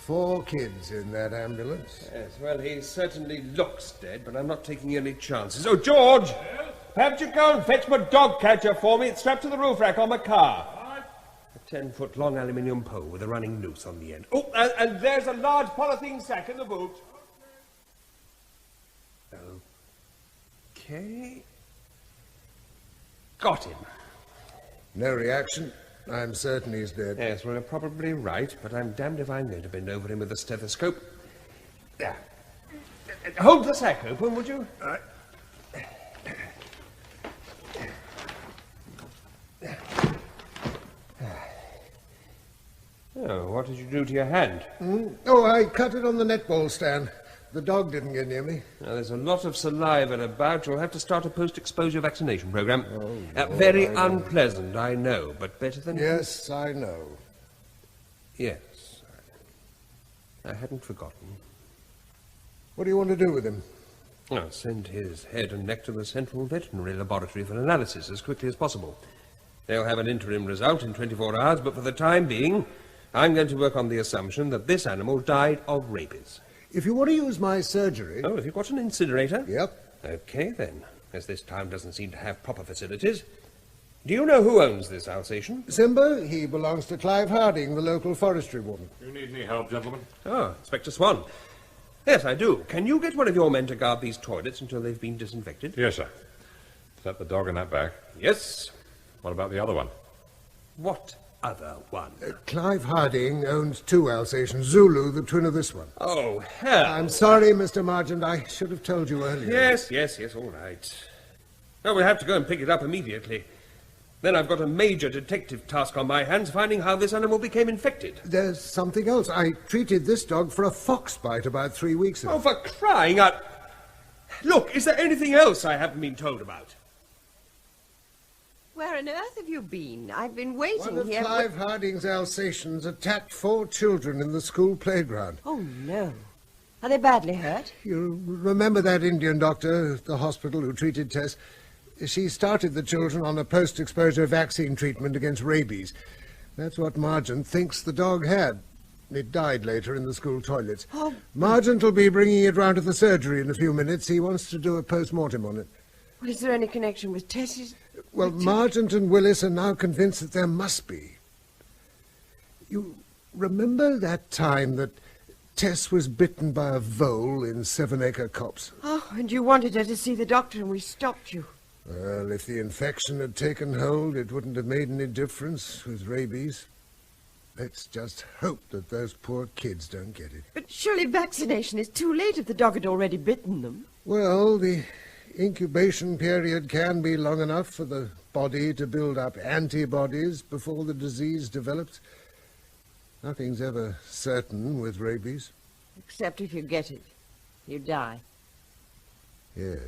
4 kids in that ambulance. Yes, well, he certainly looks dead, but I'm not taking any chances. Oh, George! Yes? Perhaps you go and fetch my dog catcher for me. It's strapped to the roof rack on my car. Right. A 10-foot long aluminium pole with a running noose on the end. Oh, and there's a large polythene sack in the boot. Okay. Got him. No reaction. I'm certain he's dead. Yes, well, you're probably right, but I'm damned if I'm going to bend over him with a stethoscope. There. Hold the sack open, would you? All right. Oh, what did you do to your hand? Oh, I cut it on the netball stand. The dog didn't get near me. Now, there's a lot of saliva about. You'll have to start a post-exposure vaccination program. Very unpleasant, I know, but better than... Yes, I know. Yes. I hadn't forgotten. What do you want to do with him? I'll send his head and neck to the Central Veterinary Laboratory for analysis as quickly as possible. They'll have an interim result in 24 hours, but for the time being, I'm going to work on the assumption that this animal died of rabies. If you want to use my surgery... Oh, have you got an incinerator? Yep. Okay, then, as this town doesn't seem to have proper facilities. Do you know who owns this Alsatian? Simba, he belongs to Clive Harding, the local forestry warden. Do you need any help, gentlemen? Oh, Inspector Swan. Yes, I do. Can you get one of your men to guard these toilets until they've been disinfected? Yes, sir. Is that the dog in that bag? Yes. What about the other one? What other one? Clive Harding owns 2 Alsatians. Zulu, the twin of this one. Oh, hell. I'm sorry, Mr. Margent. I should have told you earlier. Yes, all right. Oh, we'll have to go and pick it up immediately. Then I've got a major detective task on my hands, finding how this animal became infected. There's something else. I treated this dog for a fox bite about 3 weeks ago. Oh, for crying out... Look, is there anything else I haven't been told about? Where on earth have you been? I've been waiting One of here... Clive Harding's Alsatians attacked 4 children in the school playground. Oh, no. Are they badly hurt? You remember that Indian doctor at the hospital who treated Tess? She started the children on a post-exposure vaccine treatment against rabies. That's what Margent thinks the dog had. It died later in the school toilets. Oh. Margent will be bringing it round to the surgery in a few minutes. He wants to do a post-mortem on it. Well, is there any connection with Tess's... Well, Margent and Willis are now convinced that there must be. You remember that time that Tess was bitten by a vole in 7 Acre Copse? Oh, and you wanted her to see the doctor and we stopped you. Well, if the infection had taken hold, it wouldn't have made any difference with rabies. Let's just hope that those poor kids don't get it. But surely vaccination is too late if the dog had already bitten them. Well, the incubation period can be long enough for the body to build up antibodies before the disease develops. Nothing's ever certain with rabies. Except if you get it. You die. Yes.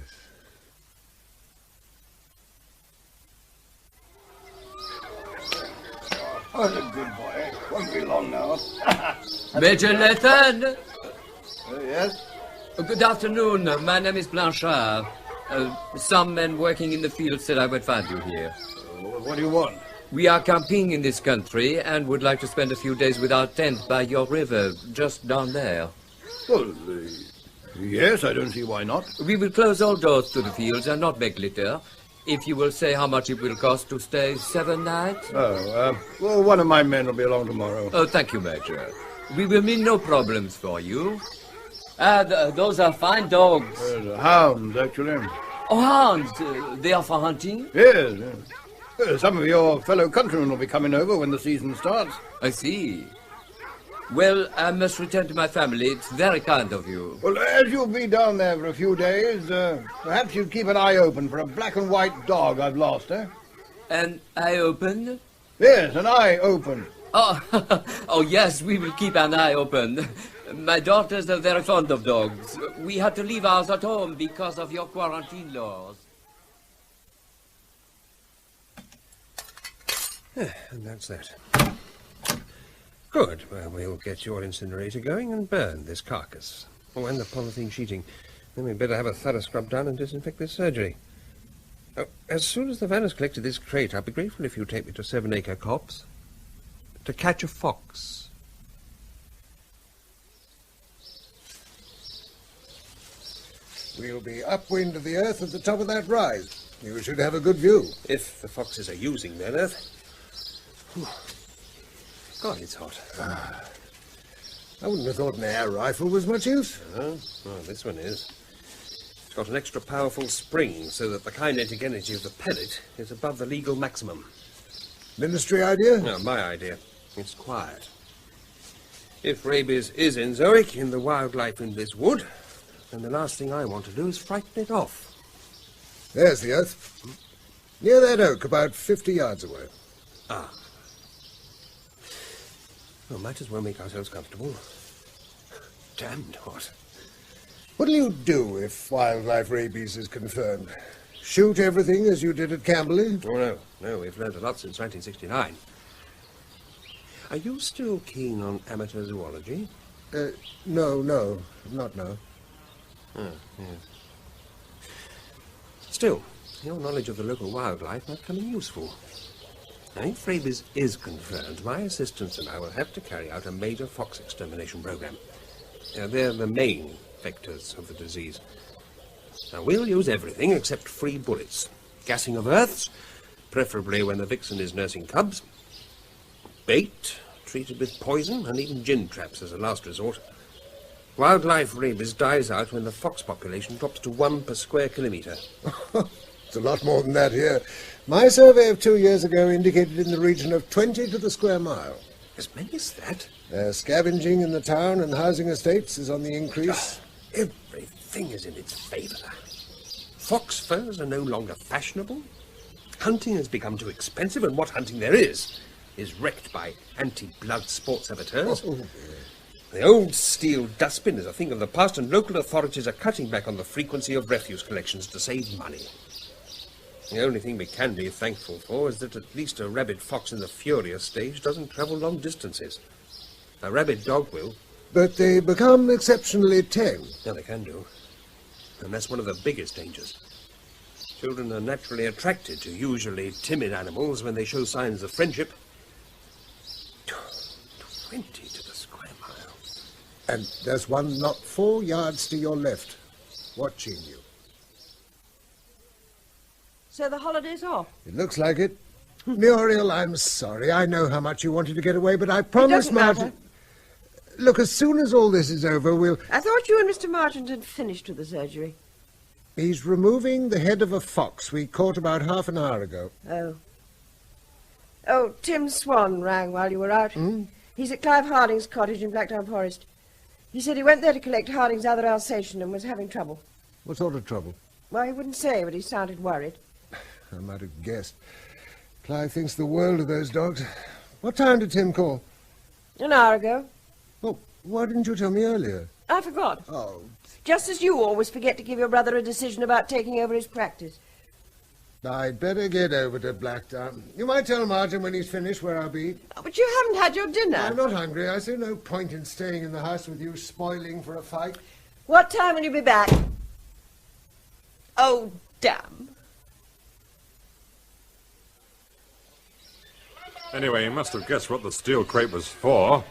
Oh, a good boy. Won't be long now. Major Nathan? Yes? Good afternoon. My name is Blanchard. Some men working in the field said I would find you here. What do you want? We are camping in this country and would like to spend a few days with our tent by your river, just down there. Well, yes, I don't see why not. We will close all doors to the fields and not make litter. If you will say how much it will cost to stay 7 nights? Well, one of my men will be along tomorrow. Oh, thank you, Major. We will mean no problems for you. Those are fine dogs. Hounds, actually. Oh, hounds. They are for hunting? Yes. Some of your fellow countrymen will be coming over when the season starts. I see. Well, I must return to my family. It's very kind of you. Well, as you'll be down there for a few days, perhaps you'd keep an eye open for a black and white dog I've lost, eh? An eye open? Yes, an eye open. Oh, oh yes, we will keep an eye open. My daughters are very fond of dogs. We had to leave ours at home because of your quarantine laws. And that's that. Good. Well, we'll get your incinerator going and burn this carcass. Oh, and the polythene sheeting. Then we'd better have a thorough scrub done and disinfect this surgery. Oh, as soon as the van has collected this crate, I'll be grateful if you take me to 7 Acre Copse to catch a fox. We'll be upwind of the earth at the top of that rise. You should have a good view. If the foxes are using that earth. Whew. God, it's hot. I wouldn't have thought an air rifle was much use. Well, this one is. It's got an extra powerful spring so that the kinetic energy of the pellet is above the legal maximum. Ministry idea? No, my idea. It's quiet. If rabies is enzoic in the wildlife in this wood, then the last thing I want to do is frighten it off. There's the earth. Near that oak, about 50 yards away. Ah. Well, might as well make ourselves comfortable. Damned hot. What'll you do if wildlife rabies is confirmed? Shoot everything as you did at Camberley? Oh, no, we've learned a lot since 1969. Are you still keen on amateur zoology? No, not now. Oh, yes. Still, your knowledge of the local wildlife might come in useful. Now, if rabies is confirmed, my assistants and I will have to carry out a major fox extermination program. They're the main vectors of the disease. Now, we'll use everything except free bullets. Gassing of earths, preferably when the vixen is nursing cubs. Bait, treated with poison, and even gin traps as a last resort. Wildlife rabies dies out when the fox population drops to 1 per square kilometre. It's a lot more than that here. My survey of 2 years ago indicated in the region of 20 to the square mile. As many as that? Scavenging in the town and housing estates is on the increase. Everything is in its favour. Fox furs are no longer fashionable. Hunting has become too expensive, and what hunting there is wrecked by anti-blood sports amateurs. The old steel dustbin is a thing of the past, and local authorities are cutting back on the frequency of refuse collections to save money. The only thing we can be thankful for is that at least a rabid fox in the furious stage doesn't travel long distances. A rabid dog will. But they become exceptionally tame. Yeah, they can do. And that's one of the biggest dangers. Children are naturally attracted to usually timid animals when they show signs of friendship. 20 to the square mile. And there's one not 4 yards to your left, watching you. So the holiday's off? It looks like it. Muriel, I'm sorry. I know how much you wanted to get away, but I promised It doesn't matter. Martin... Look, as soon as all this is over, we'll... I thought you and Mr. Marchant had finished with the surgery. He's removing the head of a fox we caught about half an hour ago. Oh. Oh, Tim Swan rang while you were out. He's at Clive Harding's cottage in Blackdown Forest. He said he went there to collect Harding's other Alsatian and was having trouble. What sort of trouble? Well, he wouldn't say, but he sounded worried. I might have guessed. Clive thinks the world of those dogs. What time did Tim call? An hour ago. Well, why didn't you tell me earlier? I forgot. Oh. Just as you always forget to give your brother a decision about taking over his practice. I'd better get over to Blacktown. You might tell Martin when he's finished where I'll be. Oh, but you haven't had your dinner. I'm not hungry. I see no point in staying in the house with you spoiling for a fight. What time will you be back? Oh, damn. Anyway, he must have guessed what the steel crate was for.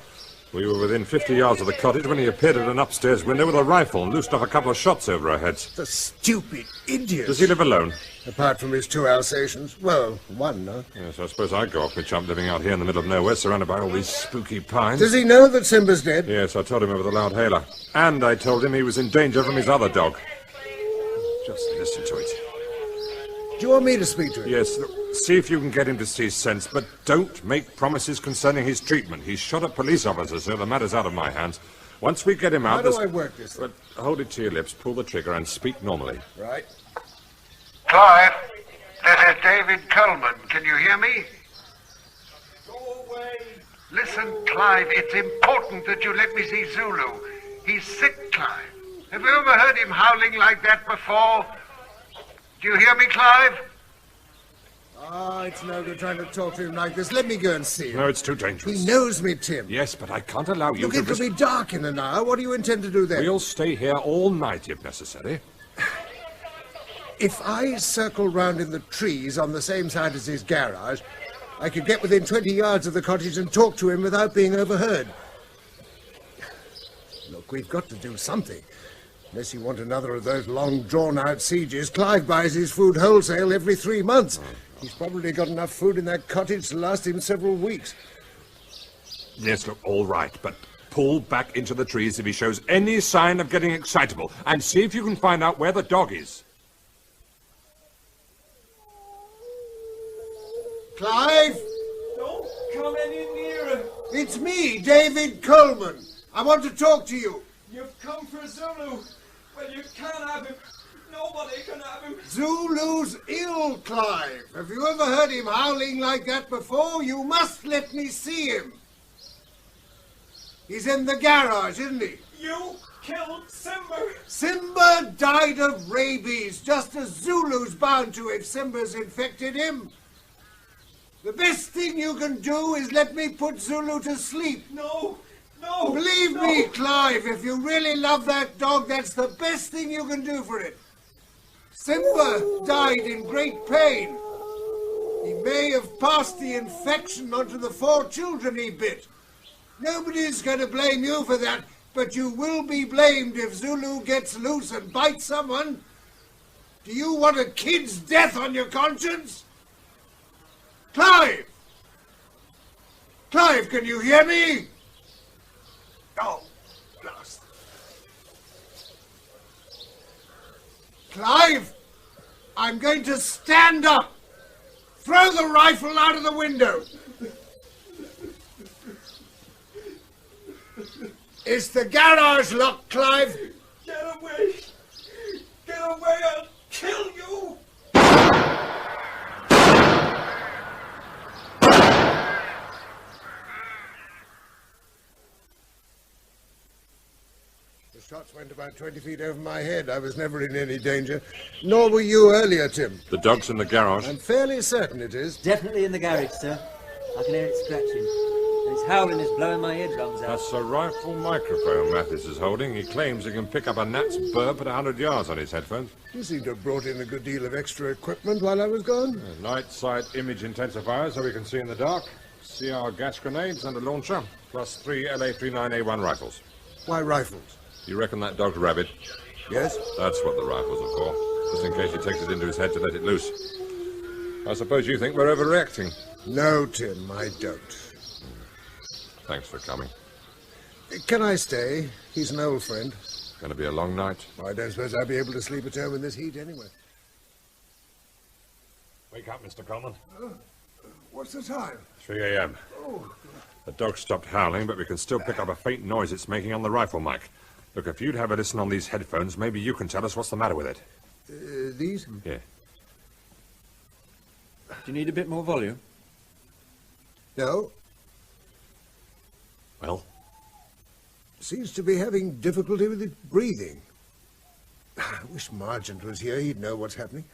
We were within 50 yards of the cottage when he appeared at an upstairs window with a rifle and loosed off a couple of shots over our heads. The stupid idiot. Does he live alone? Apart from his 2 Alsatians. Well, one, no? Yes, I suppose I'd go off my chump living out here in the middle of nowhere, surrounded by all these spooky pines. Does he know that Simba's dead? Yes, I told him over the loud hailer. And I told him he was in danger from his other dog. Just listen to it. Do you want me to speak to him? Yes, look, see if you can get him to see sense, but don't make promises concerning his treatment. He's shot at police officers, so the matter's out of my hands. Once we get him out... How do I work this thing? But hold it to your lips, pull the trigger, and speak normally. Right. Clive, this is David Coleman. Can you hear me? Go away. Listen, Clive, it's important that you let me see Zulu. He's sick, Clive. Have you ever heard him howling like that before? Do you hear me, Clive? Ah, it's no good trying to talk to him like this. Let me go and see him. No, it's too dangerous. He knows me, Tim. Yes, but I can't allow you Look, to... it'll be dark in an hour. What do you intend to do then? We'll stay here all night, if necessary. If I circle round in the trees on the same side as his garage, I could get within 20 yards of the cottage and talk to him without being overheard. Look, we've got to do something. Unless you want another of those long, drawn-out sieges, Clive buys his food wholesale every 3 months. He's probably got enough food in that cottage to last him several weeks. Yes, look, all right, but pull back into the trees if he shows any sign of getting excitable, and see if you can find out where the dog is. Clive! Don't come any nearer. It's me, David Coleman. I want to talk to you. You've come for Zulu. Well, you can't have him. Nobody can have him. Zulu's ill, Clive. Have you ever heard him howling like that before? You must let me see him. He's in the garage, isn't he? You killed Simba. Simba died of rabies, just as Zulu's bound to if Simba's infected him. The best thing you can do is let me put Zulu to sleep. No. No. Believe me, Clive, if you really love that dog, that's the best thing you can do for it. Simba died in great pain. He may have passed the infection onto the 4 children he bit. Nobody's going to blame you for that, but you will be blamed if Zulu gets loose and bites someone. Do you want a kid's death on your conscience? Clive! Clive, can you hear me? Oh, blast. Clive, I'm going to stand up. Throw the rifle out of the window. Is the garage locked, Clive? Get away. Get away, I'll kill you. The shots went about 20 feet over my head. I was never in any danger. Nor were you earlier, Tim. The dog's in the garage. I'm fairly certain it is. Definitely in the garage, sir. I can hear it scratching. And its howling is blowing my eardrums out. That's a rifle microphone Mathis is holding. He claims he can pick up a gnat's burp at 100 yards on his headphones. You seem to have brought in a good deal of extra equipment while I was gone. Night sight image intensifier so we can see in the dark. CR gas grenades and a launcher, plus 3 LA-39A1 rifles. Why rifles? You reckon that dog's Rabid? Yes. That's what the rifles are for, just in case he takes it into his head to let it loose. I suppose you think we're overreacting. No, Tim, I don't. Thanks for coming. Can I stay? He's an old friend. Going to be a long night. I don't suppose I'll be able to sleep at home in this heat anyway. Wake up, Mr. Coleman. What's the time? 3 a.m. Oh, The dog stopped howling, but we can still pick up a faint noise it's making on the rifle mic. Look, if you'd have a listen on these headphones, maybe you can tell us what's the matter with it. These? Yeah. Do you need a bit more volume? No. Well, Seems to be having difficulty with its breathing. I wish Margent was here. He'd know what's happening.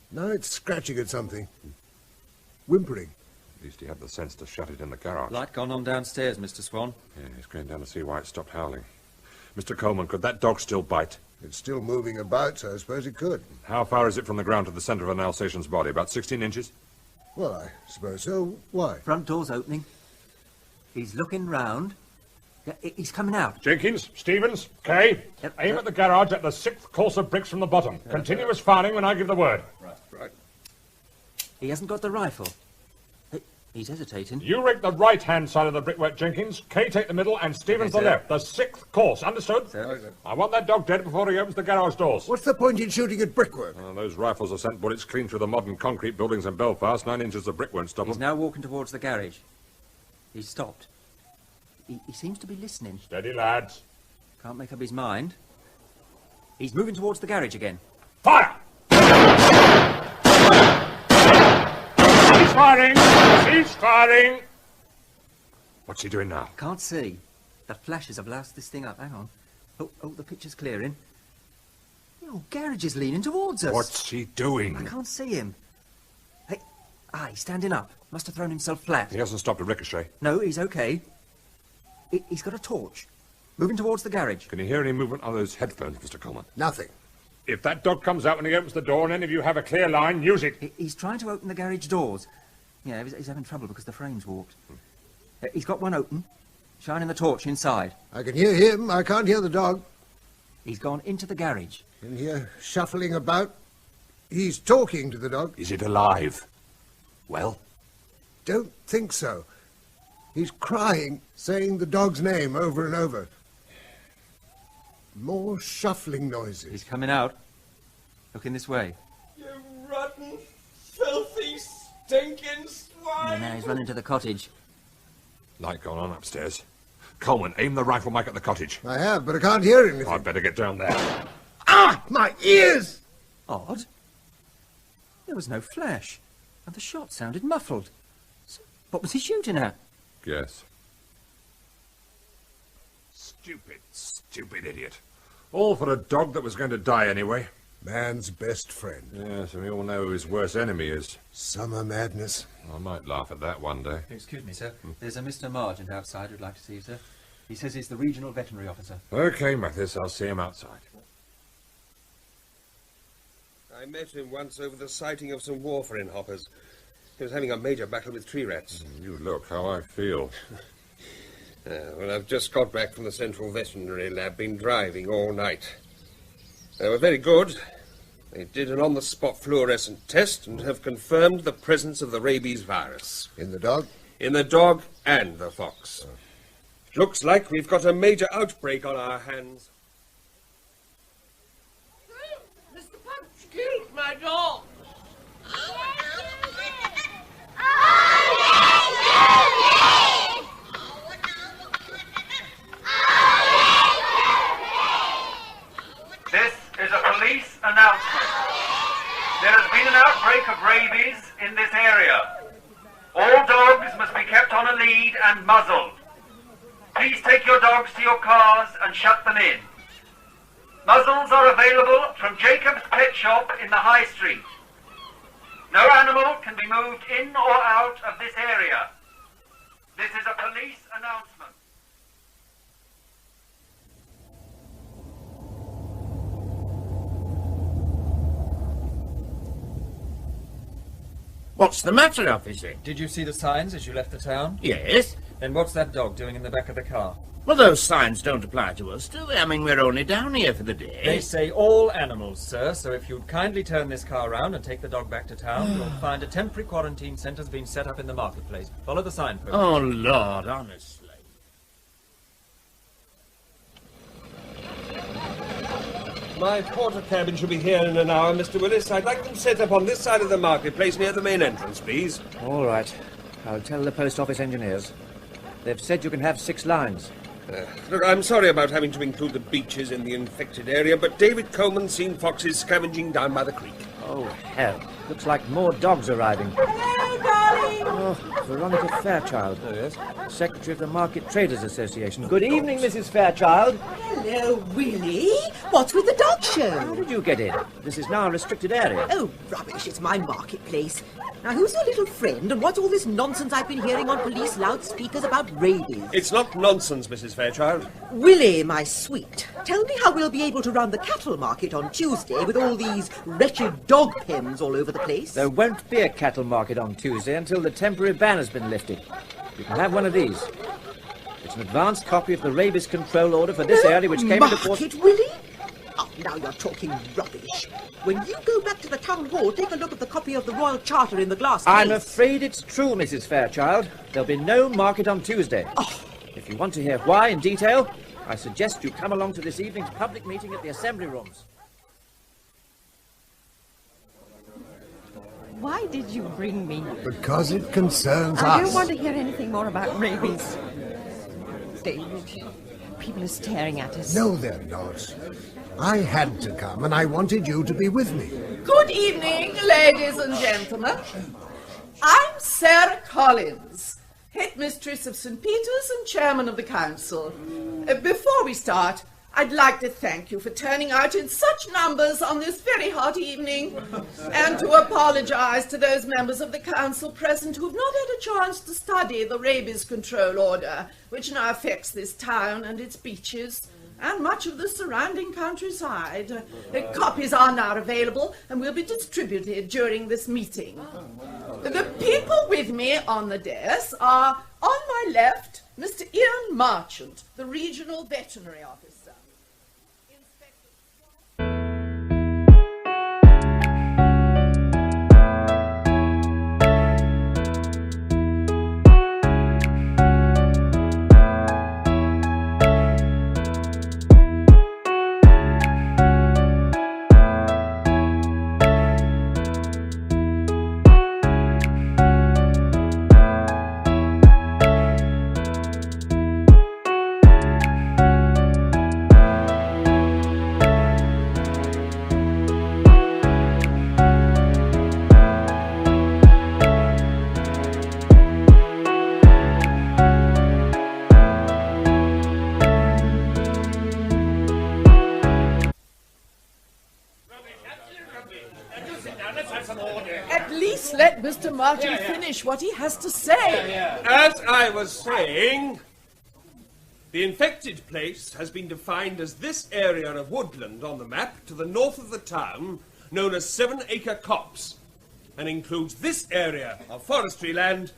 Now it's scratching at something. Whimpering. At least he had the sense to shut it in the garage. Light gone on downstairs, Mr. Swan. Yeah, he's going down to see why it stopped howling. Mr. Coleman, could that dog still bite? It's still moving about, so I suppose it could. How far is it from the ground to the centre of an Alsatian's body? About 16 inches? Well, I suppose so. Why? Front door's opening. He's looking round. Yeah, he's coming out. Jenkins, Stevens, Kay, aim at the garage at the 6th course of bricks from the bottom. Continuous firing when I give the word. Right. He hasn't got the rifle. He's hesitating. You rake the right-hand side of the brickwork, Jenkins. Kay take the middle and Stevens the left. The 6th course, understood? Sir. I want that dog dead before he opens the garage doors. What's the point in shooting at brickwork? Those rifles have sent bullets clean through the modern concrete buildings in Belfast. 9 inches of brick won't stop He's them. now walking towards the garage. He's stopped. He seems to be listening. Steady, lads. Can't make up his mind. He's moving towards the garage again. Fire! He's firing! He's firing! What's he doing now? Can't see. The flashes have blasted this thing up. Hang on. Oh, the picture's clearing. Oh, garage is leaning towards us. What's he doing? I can't see him. Hey, he's standing up. Must have thrown himself flat. He hasn't stopped a ricochet. No, he's okay. He's got a torch. Moving towards the garage. Can you hear any movement on those headphones, Mr. Coleman? Nothing. If that dog comes out when he opens the door and any of you have a clear line, use it. He's trying to open the garage doors. Yeah, he's having trouble because the frame's warped. He's got one open, shining the torch inside. I can hear him. I can't hear the dog. He's gone into the garage. Can hear shuffling about. He's talking to the dog. Is it alive? Well? Don't think so. He's crying, saying the dog's name over and over. More shuffling noises. He's coming out. Looking this way. You rotten, filthy, stinking swine! And now he's running to the cottage. Light gone on upstairs. Coleman, aim the rifle mic at the cottage. I have, but I can't hear anything. I'd better get down there. Ah! My ears! Odd. There was no flash, and the shot sounded muffled. So, what was he shooting at? Guess. Stupid idiot. All for a dog that was going to die anyway. Man's best friend. Yes, and we all know who his worst enemy is. Summer madness. I might laugh at that one day. Excuse me, sir. There's a Mr. Margent outside who'd like to see you, sir. He says he's the regional veterinary officer. Okay, Mathis, I'll see him outside. I met him once over the sighting of some warfarin hoppers. He was having a major battle with tree rats. You look how I feel. Well, I've just got back from the Central Veterinary Lab. Been driving all night. They were very good. They did an on-the-spot fluorescent test and have confirmed the presence of the rabies virus. In the dog? In the dog and the fox. Looks like we've got a major outbreak on our hands. Mr. Punch killed my dog! This is a police announcement. There has been an outbreak of rabies in this area. All dogs must be kept on a lead and muzzled. Please take your dogs to your cars and shut them in. Muzzles are available from Jacob's Pet Shop in the High Street. No animal can be moved in or out of this area. This is a police announcement. What's the matter, officer? Did you see the signs as you left the town? Yes. Then what's that dog doing in the back of the car? Well, those signs don't apply to us, do they? I mean, we're only down here for the day. They say all animals, sir, so if you'd kindly turn this car round and take the dog back to town, you'll find a temporary quarantine centre's been set up in the marketplace. Follow the signpost. Oh, Lord, honestly. My porter cabin should be here in an hour, Mr. Willis. I'd like them set up on this side of the marketplace near the main entrance, please. All right. I'll tell the post office engineers. They've said you can have 6 lines. Look, I'm sorry about having to include the beaches in the infected area, but David Coleman's seen foxes scavenging down by the creek. Oh, hell. Looks like more dogs arriving. Hello, darling! Oh, Veronica Fairchild. Oh, yes. Secretary of the Market Traders Association. Good evening, Mrs. Fairchild. Hello, Willie. What's with the dog show? How did you get in? This is now a restricted area. Oh, rubbish. It's my marketplace. Now, who's your little friend, and what's all this nonsense I've been hearing on police loudspeakers about rabies? It's not nonsense, Mrs. Fairchild. Willie, my sweet, tell me how we'll be able to run the cattle market on Tuesday with all these wretched dog pens all over the place. There won't be a cattle market on Tuesday until the temporary ban has been lifted. You can have one of these. It's an advanced copy of the rabies control order for this area which came into force... Market, Willie? Oh, now you're talking rubbish. When you go back to the town hall, take a look at the copy of the Royal Charter in the glass case. I'm afraid it's true, Mrs. Fairchild. There'll be no market on Tuesday. Oh. If you want to hear why in detail, I suggest you come along to this evening's public meeting at the Assembly Rooms. Why did you bring me? Because it concerns us. I don't want to hear anything more about rabies. David, people are staring at us. No, they're not. I had to come, and I wanted you to be with me. Good evening, ladies and gentlemen. I'm Sarah Collins, headmistress of St. Peter's and chairman of the council. Before we start, I'd like to thank you for turning out in such numbers on this very hot evening, and to apologise to those members of the council present who've not had a chance to study the rabies control order, which now affects this town and its beaches, and much of the surrounding countryside. Copies are now available and will be distributed during this meeting. The people with me on the desk are, on my left, Mr. Ian Marchant, the Regional Veterinary Officer. At least let Mr. Martin finish what he has to say. As I was saying, the infected place has been defined as this area of woodland on the map to the north of the town, known as 7 Acre Copse, and includes this area of forestry land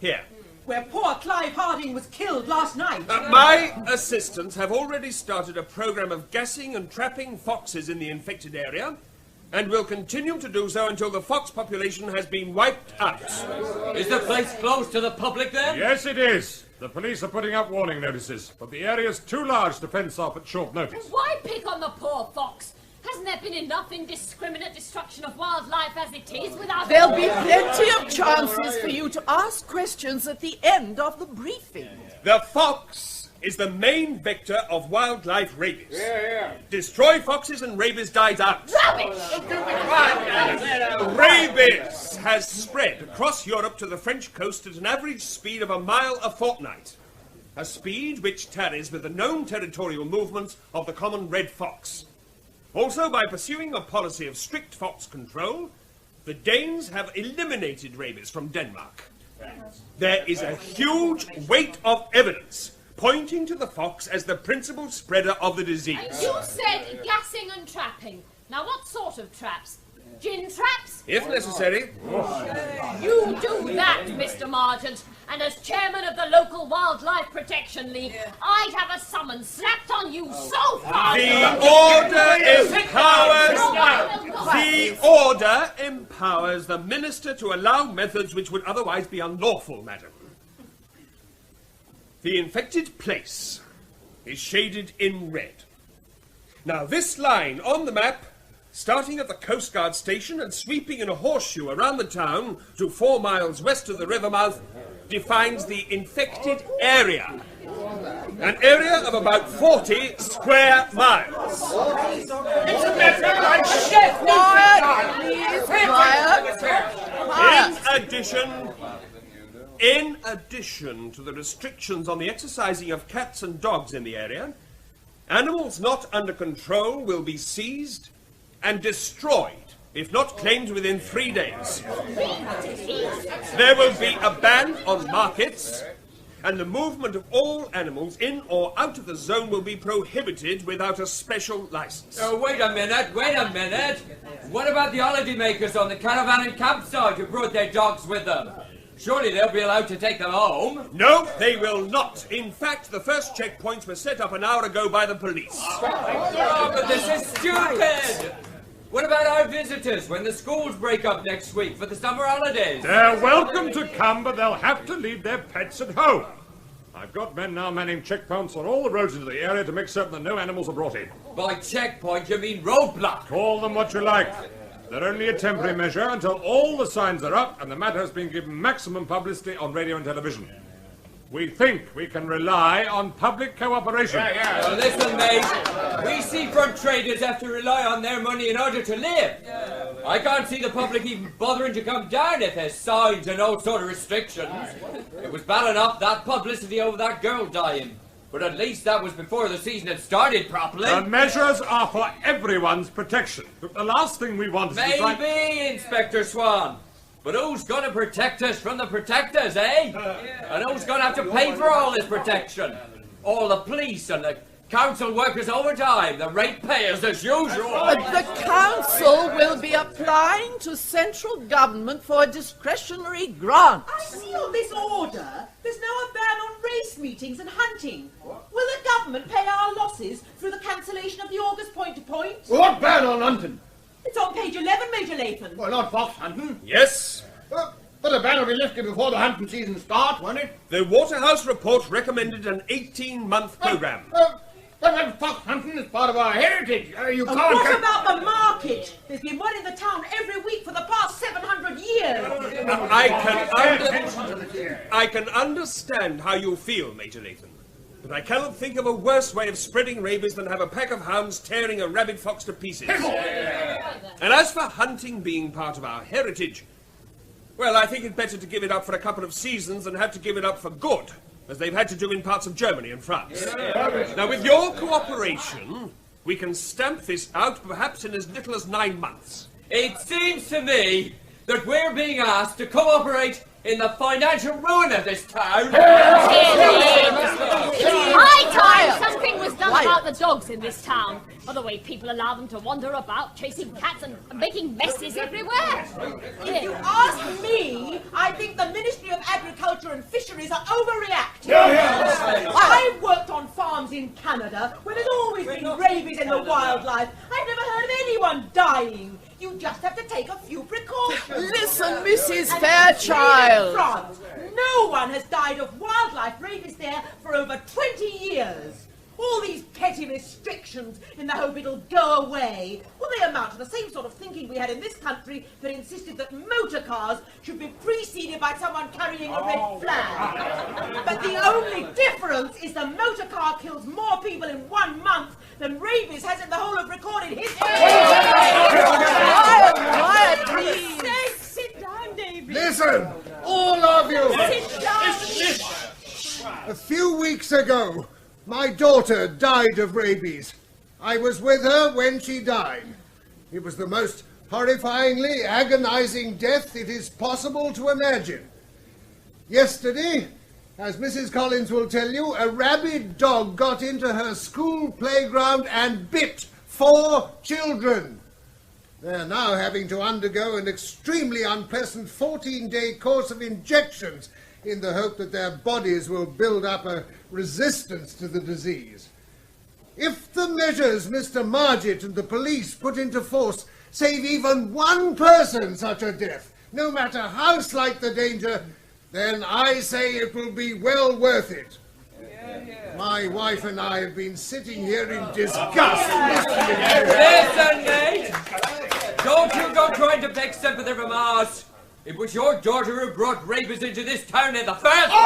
here. Where poor Clive Harding was killed last night. My assistants have already started a program of gassing and trapping foxes in the infected area, and will continue to do so until the fox population has been wiped out. Is the place closed to the public then? Yes, it is. The police are putting up warning notices, but the area's too large to fence off at short notice. Why pick on the poor fox? Hasn't there been enough indiscriminate destruction of wildlife as it is without... There'll be plenty of chances for you to ask questions at the end of the briefing. The fox is the main vector of wildlife rabies. Destroy foxes and rabies dies out. Rabies has spread across Europe to the French coast at an average speed of a mile a fortnight. A speed which tallies with the known territorial movements of the common red fox. Also, by pursuing a policy of strict fox control, the Danes have eliminated rabies from Denmark. There is a huge weight of evidence pointing to the fox as the principal spreader of the disease. You said gassing and trapping. Now, what sort of traps? Gin traps? If necessary. You do that, Mr. Margent, and as chairman of the local Wildlife Protection League, I'd have a summons slapped on you so far. The order empowers the minister to allow methods which would otherwise be unlawful, madam. The infected place is shaded in red. Now, this line on the map, starting at the Coast Guard station and sweeping in a horseshoe around the town to 4 miles west of the river mouth, defines the infected area. An area of about 40 square miles. It's a matter of quiet, please, quiet. In addition to the restrictions on the exercising of cats and dogs in the area, animals not under control will be seized and destroyed if not claimed within 3 days. There will be a ban on markets, and the movement of all animals in or out of the zone will be prohibited without a special license. Oh, wait a minute. What about the holiday makers on the caravan and campsite who brought their dogs with them? Surely they'll be allowed to take them home. No, they will not. In fact, the first checkpoints were set up an hour ago by the police. Oh, but this is stupid! What about our visitors when the schools break up next week for the summer holidays? They're welcome to come, but they'll have to leave their pets at home. I've got men now manning checkpoints on all the roads into the area to make certain that no animals are brought in. By checkpoint, you mean roadblock? Call them what you like. They're only a temporary measure until all the signs are up and the matter has been given maximum publicity on radio and television. We think we can rely on public cooperation. Well, listen, mate. We seafront traders have to rely on their money in order to live. I can't see the public even bothering to come down if there's signs and all sort of restrictions. It was bad enough, that publicity over that girl dying. But at least that was before the season had started properly. The measures are for everyone's protection. But the last thing we want is to try... Maybe, Inspector Swan. But who's going to protect us from the protectors, eh? And who's going to have to pay for all this protection? All the police and the council workers overtime, the ratepayers as usual. The council will be applying to central government for a discretionary grant. I see on this order there's now a ban on race meetings and hunting. Will the government pay our losses through the cancellation of the August point-to-point? What ban on hunting? It's on page 11, Major Latham. Well, not fox hunting. Yes. But the ban will be lifted before the hunting season starts, won't it? The Waterhouse report recommended an 18-month programme. But fox hunting is part of our heritage. You can't... What about the market? There's been one in the town every week for the past 700 years. I can understand how you feel, Major Latham. But I cannot think of a worse way of spreading rabies than have a pack of hounds tearing a rabid fox to pieces. And as for hunting being part of our heritage, well, I think it better to give it up for a couple of seasons than have to give it up for good, as they've had to do in parts of Germany and France. Now, with your cooperation, we can stamp this out perhaps in as little as 9 months. It seems to me that we're being asked to cooperate in the financial ruin of this town. High time something was done about the dogs in this town. Or the way people allow them to wander about, chasing cats and making messes everywhere. If you ask me, I think the Ministry of Agriculture and Fisheries are overreacting. I've worked on farms in Canada where there's always been rabies in the wildlife. I've never heard of anyone dying. You just have to take a few precautions. Listen, Mrs. Fairchild. In France, no one has died of wildlife rabies there for over 20 years. All these petty restrictions in the hope it'll go away, well, they amount to the same sort of thinking we had in this country that insisted that motor cars should be preceded by someone carrying a red flag. But the only difference is the motor car kills more people in 1 month than rabies has in the whole of recorded history. Quiet, please. Sit down, David. Listen, all of you. Sit down. A few weeks ago, my daughter died of rabies. I was with her when she died. It was the most horrifyingly agonizing death it is possible to imagine. Yesterday, as Mrs. Collins will tell you, a rabid dog got into her school playground and bit 4 children. They're now having to undergo an extremely unpleasant 14-day course of injections in the hope that their bodies will build up a resistance to the disease. If the measures Mr. Margit and the police put into force save even one person such a death, no matter how slight the danger, then I say it will be well worth it. My wife and I have been sitting here in disgust listening to you. Listen, mate! Don't you go trying to beg sympathy from us. It was your daughter who brought rabies into this town in the first place.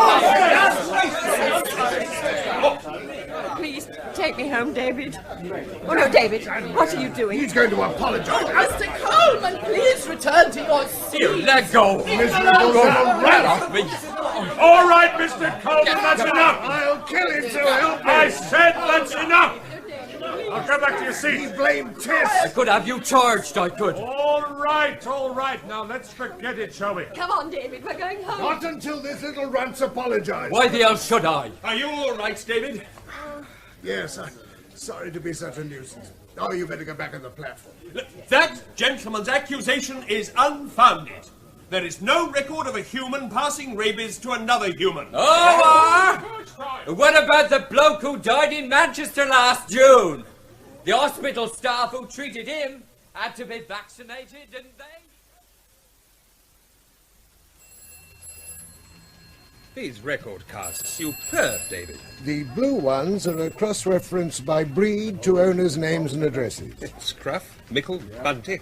Please, take me home, David. Oh, no, David, what are you doing? He's going to apologize. Mr. Coleman, please return to your seat. You let go. Miserable Right off me. All right, Mr. Coleman, that's enough. I'll kill him, so help me. I said that's enough. I'll go back to your seat. He blamed Tess. I could have you charged, I could. All right. Now let's forget it, shall we? Come on, David, we're going home. Not until this little runt's apologized. Why the hell should I? Are you all right, David? Yes, I'm sorry to be such a nuisance. Oh, you better go back on the platform. That gentleman's accusation is unfounded. There is no record of a human passing rabies to another human. What about the bloke who died in Manchester last June? The hospital staff who treated him had to be vaccinated, didn't they? These record cards are superb, David. The blue ones are a cross-reference by breed to owners' names and addresses. Scruff, Mickle, Bunty.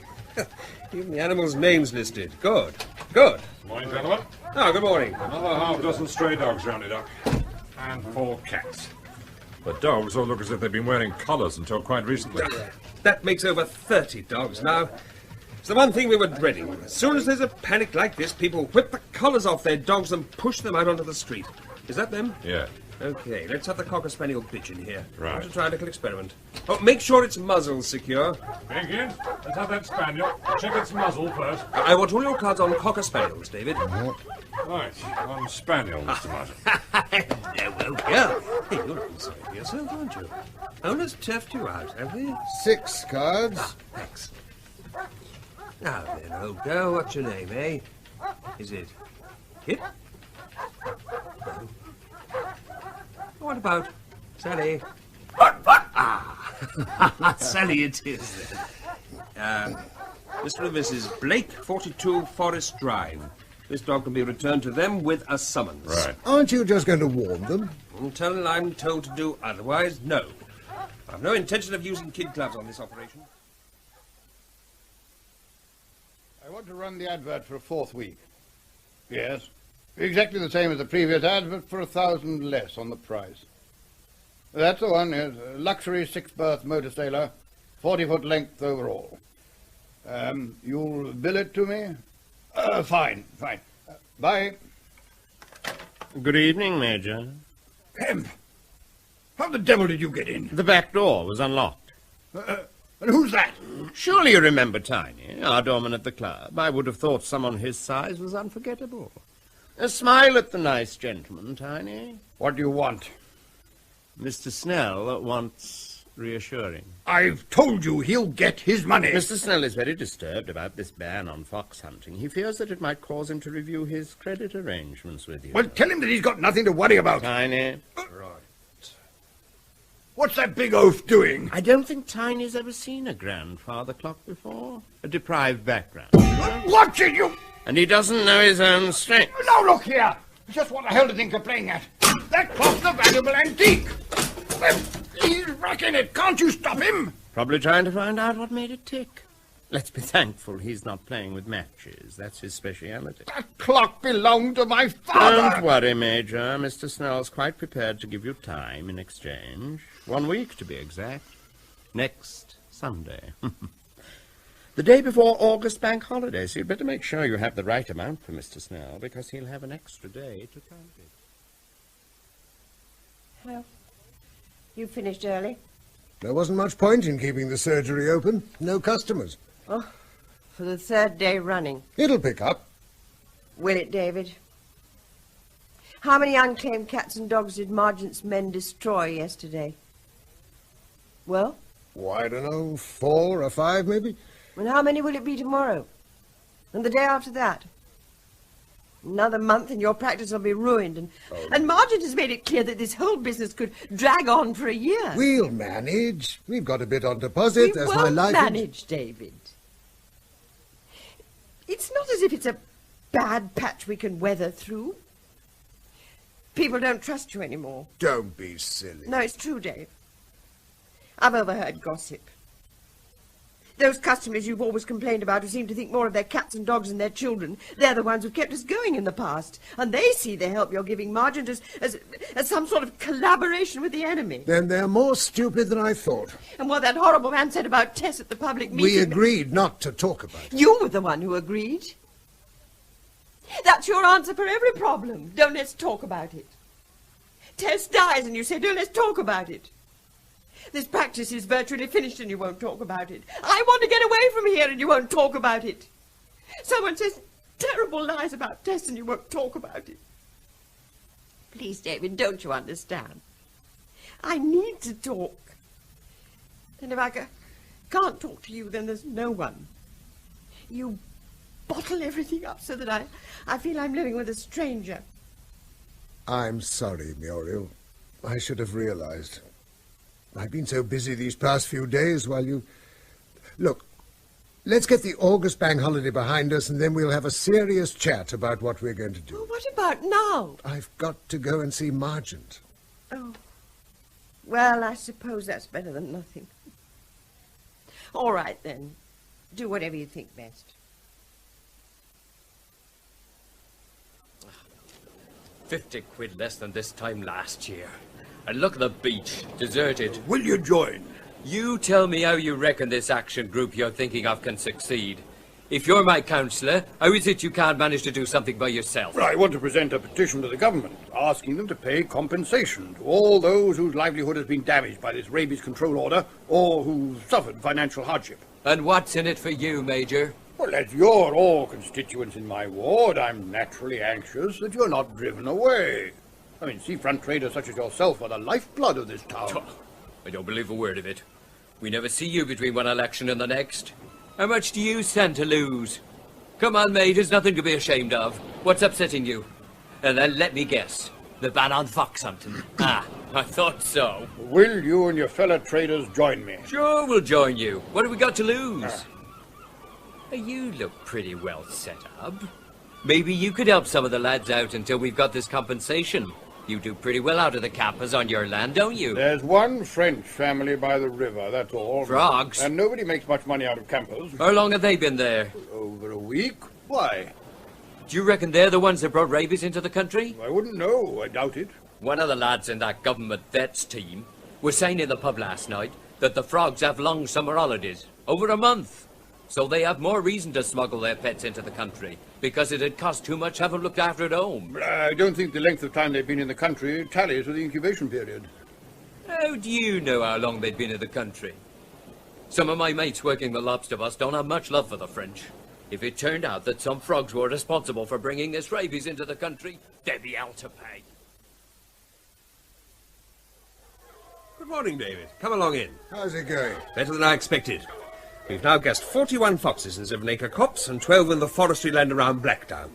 Even the animals' names listed. Good. Good. Morning, gentlemen. Oh, good morning. Another half dozen stray dogs rounded up. And 4 cats. The dogs all look as if they've been wearing collars until quite recently. That makes over 30 dogs now. It's the one thing we were dreading. As soon as there's a panic like this, people whip the collars off their dogs and push them out onto the street. Is that them? Yeah. Okay, let's have the Cocker Spaniel bitch in here. Right. I want to try a little experiment. Oh, make sure its muzzle's secure. Begin. Let's have that spaniel. Check its muzzle first. I want all your cards on Cocker Spaniels, David. Right, on spaniel, Mr. Martin. Yeah. Hey, you're looking sorry for yourself, aren't you? Owners turfed you out, have they? 6 cards. Thanks. Now then, old girl, what's your name, eh? Is it Kit? No. What about Sally? What? Ah, Sally it is then. Mr. and Mrs. Blake, 42 Forest Drive. This dog can be returned to them with a summons. Right. Aren't you just going to warn them? Until I'm told to do otherwise, no. I've no intention of using kid gloves on this operation. I want to run the advert for a 4th week. Yes. Exactly the same as the previous ad, but for 1,000 less on the price. That's the one, yes. Luxury 6-berth motor sailor, 40-foot length overall. You'll bill it to me? Fine. Bye. Good evening, Major. Hemp! How the devil did you get in? The back door was unlocked. And who's that? Surely you remember Tiny, our doorman at the club. I would have thought someone his size was unforgettable. Smile at the nice gentleman, Tiny. What do you want? Mr. Snell wants reassuring. I've told you he'll get his money. Mr. Snell is very disturbed about this ban on fox hunting. He fears that it might cause him to review his credit arrangements with you. Well, tell him that he's got nothing to worry about. Tiny. Right. What's that big oaf doing? I don't think Tiny's ever seen a grandfather clock before. A deprived background. Watch it, you... And he doesn't know his own strength. Now look here! Just what the hell do you think you're playing at? That clock's a valuable antique. Well, he's wrecking it. Can't you stop him? Probably trying to find out what made it tick. Let's be thankful he's not playing with matches. That's his speciality. That clock belonged to my father. Don't worry, Major. Mr. Snell's quite prepared to give you time in exchange. 1 week, to be exact. Next Sunday. The day before August bank holiday, so you'd better make sure you have the right amount for Mr. Snell, because he'll have an extra day to count it. Well, you finished early. There wasn't much point in keeping the surgery open. No customers. Oh, for the 3rd day running. It'll pick up. Will it, David? How many unclaimed cats and dogs did Margent's men destroy yesterday? Well? Oh, I don't know, 4 or 5 maybe? And how many will it be tomorrow? And the day after that? Another month and your practice will be ruined. And Margent has made it clear that this whole business could drag on for a year. We'll manage. We've got a bit on deposit. We That's won't my life. manage, David. It's not as if it's a bad patch we can weather through. People don't trust you anymore. Don't be silly. No, it's true, Dave. I've overheard gossip. Those customers you've always complained about who seem to think more of their cats and dogs than their children, they're the ones who've kept us going in the past. And they see the help you're giving Margent as some sort of collaboration with the enemy. Then they're more stupid than I thought. And what that horrible man said about Tess at the public meeting... We agreed not to talk about it. You were the one who agreed. That's your answer for every problem. Don't let's talk about it. Tess dies and you say, don't let's talk about it. This practice is virtually finished and you won't talk about it. I want to get away from here and you won't talk about it. Someone says terrible lies about Tess and you won't talk about it. Please, David, don't you understand? I need to talk. And if I can't talk to you, then there's no one. You bottle everything up so that I feel I'm living with a stranger. I'm sorry, Muriel. I should have realized. I've been so busy these past few days while you... Look, let's get the August bank holiday behind us and then we'll have a serious chat about what we're going to do. Well, what about now? I've got to go and see Margent. Oh. Well, I suppose that's better than nothing. All right, then. Do whatever you think best. 50 quid less than this time last year. And look at the beach, deserted. Will you join? You tell me how you reckon this action group you're thinking of can succeed. If you're my counsellor, how is it you can't manage to do something by yourself? Well, I want to present a petition to the government, asking them to pay compensation to all those whose livelihood has been damaged by this rabies control order, or who suffered financial hardship. And what's in it for you, Major? Well, as you're all constituents in my ward, I'm naturally anxious that you're not driven away. I mean, seafront traders such as yourself are the lifeblood of this town. I don't believe a word of it. We never see you between one election and the next. How much do you stand to lose? Come on, mate, there's nothing to be ashamed of. What's upsetting you? And then let me guess. The ban on fox hunting. Ah, I thought so. Will you and your fellow traders join me? Sure, we'll join you. What have we got to lose? You look pretty well set up. Maybe you could help some of the lads out until we've got this compensation. You do pretty well out of the campers on your land, don't you? There's one French family by the river, that's all. Frogs? And nobody makes much money out of campers. How long have they been there? Over a week. Why? Do you reckon they're the ones that brought rabies into the country? I wouldn't know. I doubt it. One of the lads in that government vets team was saying in the pub last night that the frogs have long summer holidays. Over a month. So they have more reason to smuggle their pets into the country, because it'd cost too much to have them looked after at home. I don't think the length of time they've been in the country tallies with the incubation period. How do you know how long they've been in the country? Some of my mates working the lobster bus don't have much love for the French. If it turned out that some frogs were responsible for bringing this rabies into the country, they'd be held to pay. Good morning, David. Come along in. How's it going? Better than I expected. We've now gassed 41 foxes in 7-acre copse and 12 in the forestry land around Blackdown.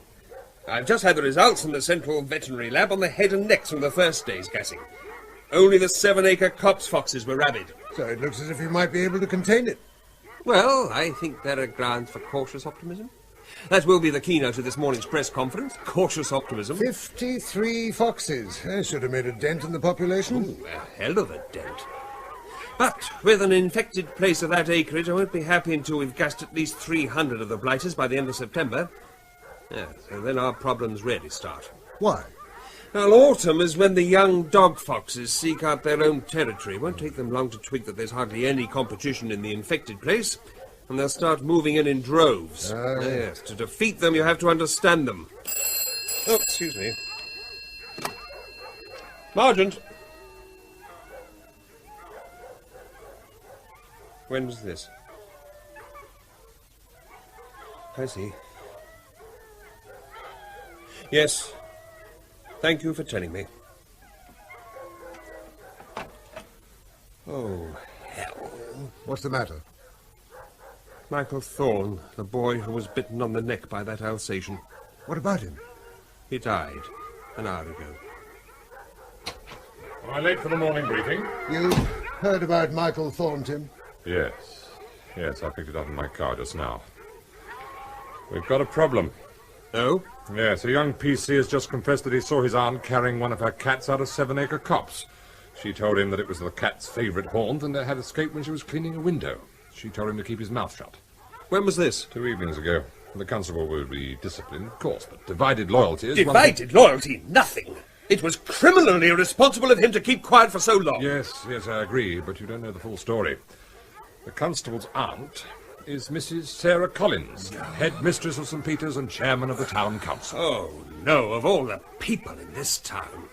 I've just had the results from the Central Veterinary Lab on the head and necks from the first day's gassing. Only the 7-acre copse foxes were rabid. So it looks as if you might be able to contain it. Well, I think there are grounds for cautious optimism. That will be the keynote of this morning's press conference. Cautious optimism. 53 foxes. They should have made a dent in the population. Ooh, a hell of a dent. But with an infected place of that acreage, I won't be happy until we've gassed at least 300 of the blighters by the end of September. Yeah, so then our problems really start. Why? Well, autumn is when the young dog foxes seek out their own territory. It won't take them long to twig that there's hardly any competition in the infected place, and they'll start moving in droves. Yes, to defeat them, you have to understand them. Oh, excuse me. Margent! When was this? I see. Yes. Thank you for telling me. Oh, hell. What's the matter? Michael Thorne, the boy who was bitten on the neck by that Alsatian. What about him? He died an hour ago. Am I late for the morning briefing? You heard about Michael Thorne, Tim? Yes. Yes, I picked it up in my car just now. We've got a problem. Oh? Yes, a young PC has just confessed that he saw his aunt carrying one of her cats out of 7-acre copse. She told him that it was the cat's favourite haunt and that had escaped when she was cleaning a window. She told him to keep his mouth shut. When was this? 2 evenings ago. The constable will be disciplined, of course, but divided loyalty is Divided loyalty? Nothing. It was criminally irresponsible of him to keep quiet for so long. Yes, I agree, but you don't know the full story. The constable's aunt is Mrs. Sarah Collins, head mistress of St. Peter's and chairman of the town council. Oh, no, of all the people in this town.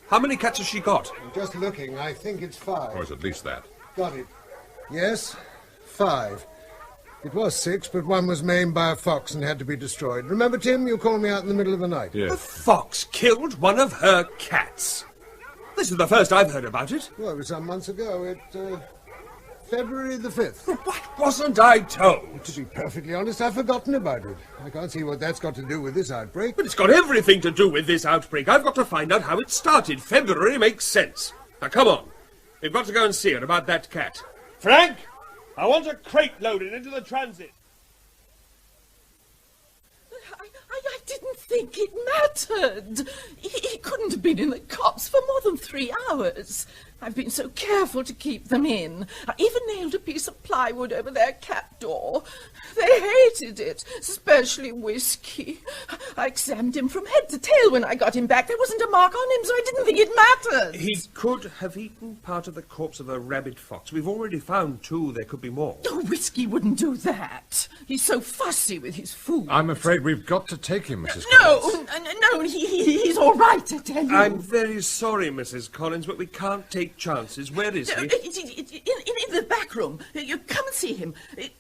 How many cats has she got? I'm just looking. I think it's 5. Or it's at least that. Got it. Yes, 5. It was 6, but one was maimed by a fox and had to be destroyed. Remember, Tim, you called me out in the middle of the night? Yes. A fox killed one of her cats. This is the first I've heard about it. Well, it was some months ago. February the 5th. What wasn't I told? To be perfectly honest, I've forgotten about it. I can't see what that's got to do with this outbreak. But it's got everything to do with this outbreak. I've got to find out how it started. February makes sense. Now, come on. We've got to go and see her about that cat. Frank, I want a crate loaded into the transit. I didn't think it mattered. He couldn't have been in the cops for more than 3 hours. I've been so careful to keep them in. I even nailed a piece of plywood over their cat door. They hated it, especially Whiskey. I examined him from head to tail when I got him back. There wasn't a mark on him, so I didn't think it mattered. He could have eaten part of the corpse of a rabid fox. We've already found 2. There could be more. Oh, Whiskey wouldn't do that. He's so fussy with his food. I'm afraid we've got to take him, Mrs. No, he's all right, I tell you. I'm very sorry, Mrs. Collins, but we can't take chances. Where is he? In the back room. You come and see him.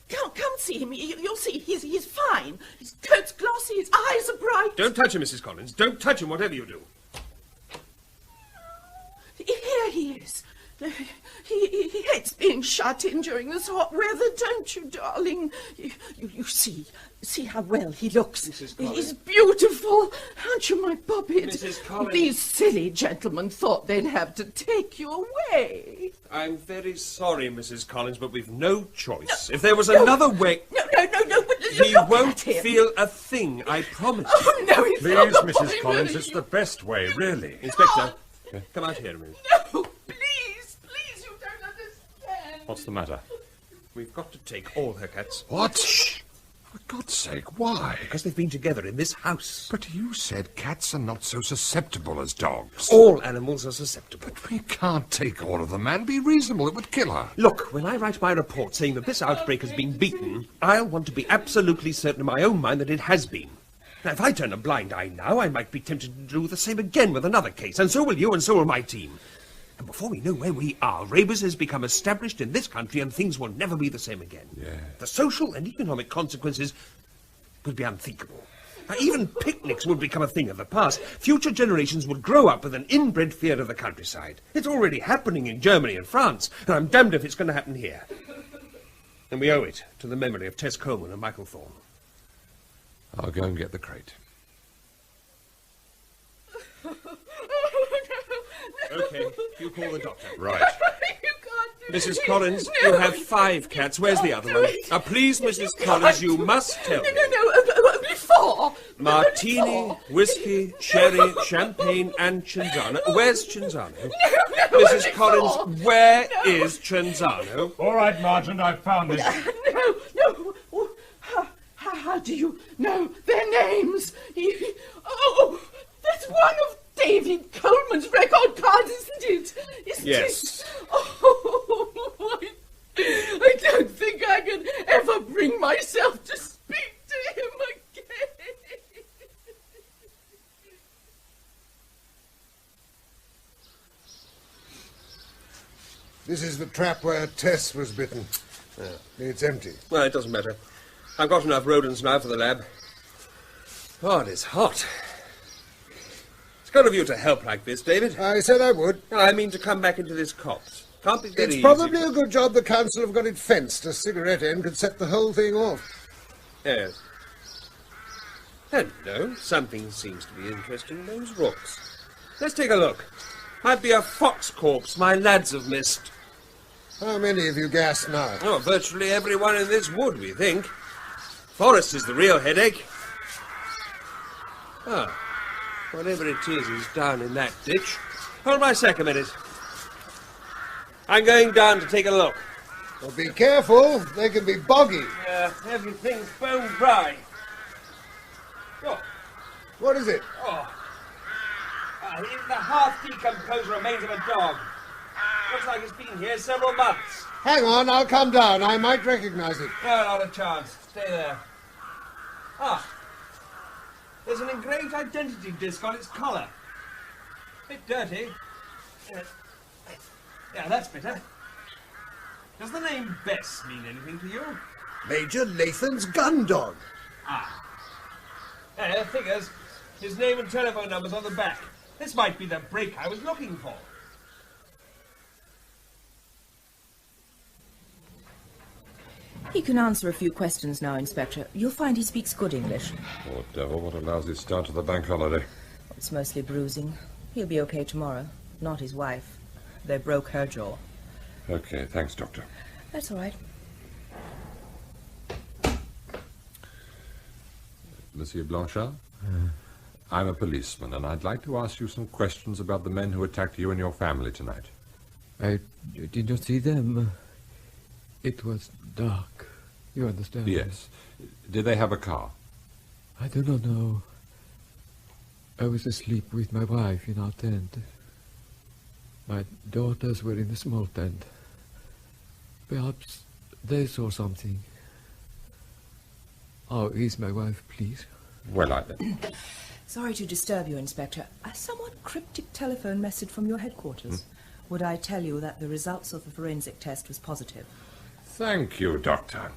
Come and see him. You'll see he's fine. His coat's glossy, his eyes are bright. Don't touch him, Mrs. Collins. Don't touch him, whatever you do. Here he is. He hates being shut in during this hot weather, don't you, darling? You see how well he looks. He's beautiful. Aren't you, my puppet? Mrs. Collins. These silly gentlemen thought they'd have to take you away. I'm very sorry, Mrs. Collins, but we've no choice. If there was another way... No, but he won't feel a thing, I promise. Oh, no, he's Please, not. Mrs. Collins, it's the best way, really. Inspector, come out here a minute. No, please, you don't understand. What's the matter? We've got to take all her cats. What? Shh. For God's sake, why? Because they've been together in this house. But you said cats are not so susceptible as dogs. All animals are susceptible. But we can't take all of them, man. Be reasonable. It would kill her. Look, when I write my report saying that this outbreak has been beaten, I'll want to be absolutely certain in my own mind that it has been. Now, if I turn a blind eye now, I might be tempted to do the same again with another case, and so will you, and so will my team. And before we know where we are, rabies has become established in this country, and things will never be the same again. Yeah. The social and economic consequences would be unthinkable. Now, even picnics would become a thing of the past. Future generations would grow up with an inbred fear of the countryside. It's already happening in Germany and France, and I'm damned if it's going to happen here. And we owe it to the memory of Tess Coleman and Michael Thorne. I'll go and get the crate. Okay, you call the doctor. Right. Mrs. Collins, you have 5 cats. Where's the other one? Now, please, Mrs. Collins, you must tell me. No, only 4. Martini, whiskey, sherry, champagne, and Cinzano. Where's Cinzano? No, Mrs. Collins, where is Cinzano? All right, Margin, I've found it. No. How do you know their names? Oh, that's one of David Coleman's record cards, isn't it? Yes. Oh, I don't think I can ever bring myself to speak to him again. This is the trap where Tess was bitten. It's empty. Well, it doesn't matter. I've got enough rodents now for the lab. Oh, it is hot. It's kind of you to help like this, David. I said I would. I mean to come back into this copse. Can't be very It's easy. probably a good job the council have got it fenced. A cigarette end could set the whole thing off. Yes. Hello. Something seems to be interesting in those rocks. Let's take a look. Might be a fox corpse my lads have missed. How many have you gassed now? Oh, virtually everyone in this wood, we think. Forest is the real headache. Ah, whatever it is down in that ditch. Hold my sack a minute. I'm going down to take a look. Well, be careful. They can be boggy. Everything's bone dry. Oh. What is it? Here's the half-decomposed remains of a dog. Looks like it's been here several months. Hang on, I'll come down. I might recognize it. No, not a chance. Stay there. There's an engraved identity disc on its collar. Bit dirty. Yeah, that's better. Does the name Bess mean anything to you? Major Lathan's gun dog. Figures. His name and telephone number's on the back. This might be the break I was looking for. He can answer a few questions now, Inspector. You'll find he speaks good English. Poor devil, what a lousy start to the bank holiday. It's mostly bruising. He'll be okay tomorrow. Not his wife. They broke her jaw. Okay, thanks, Doctor. That's all right. Monsieur Blanchard? I'm a policeman, and I'd like to ask you some questions about the men who attacked you and your family tonight. I did not see them. It was dark. You understand? Yes. Did they have a car? I do not know. I was asleep with my wife in our tent. My daughters were in the small tent. Perhaps they saw something. Oh, is my wife, please? Well, Sorry to disturb you, Inspector. A somewhat cryptic telephone message from your headquarters. Would I tell you that the results of the forensic test was positive? Thank you, Doctor.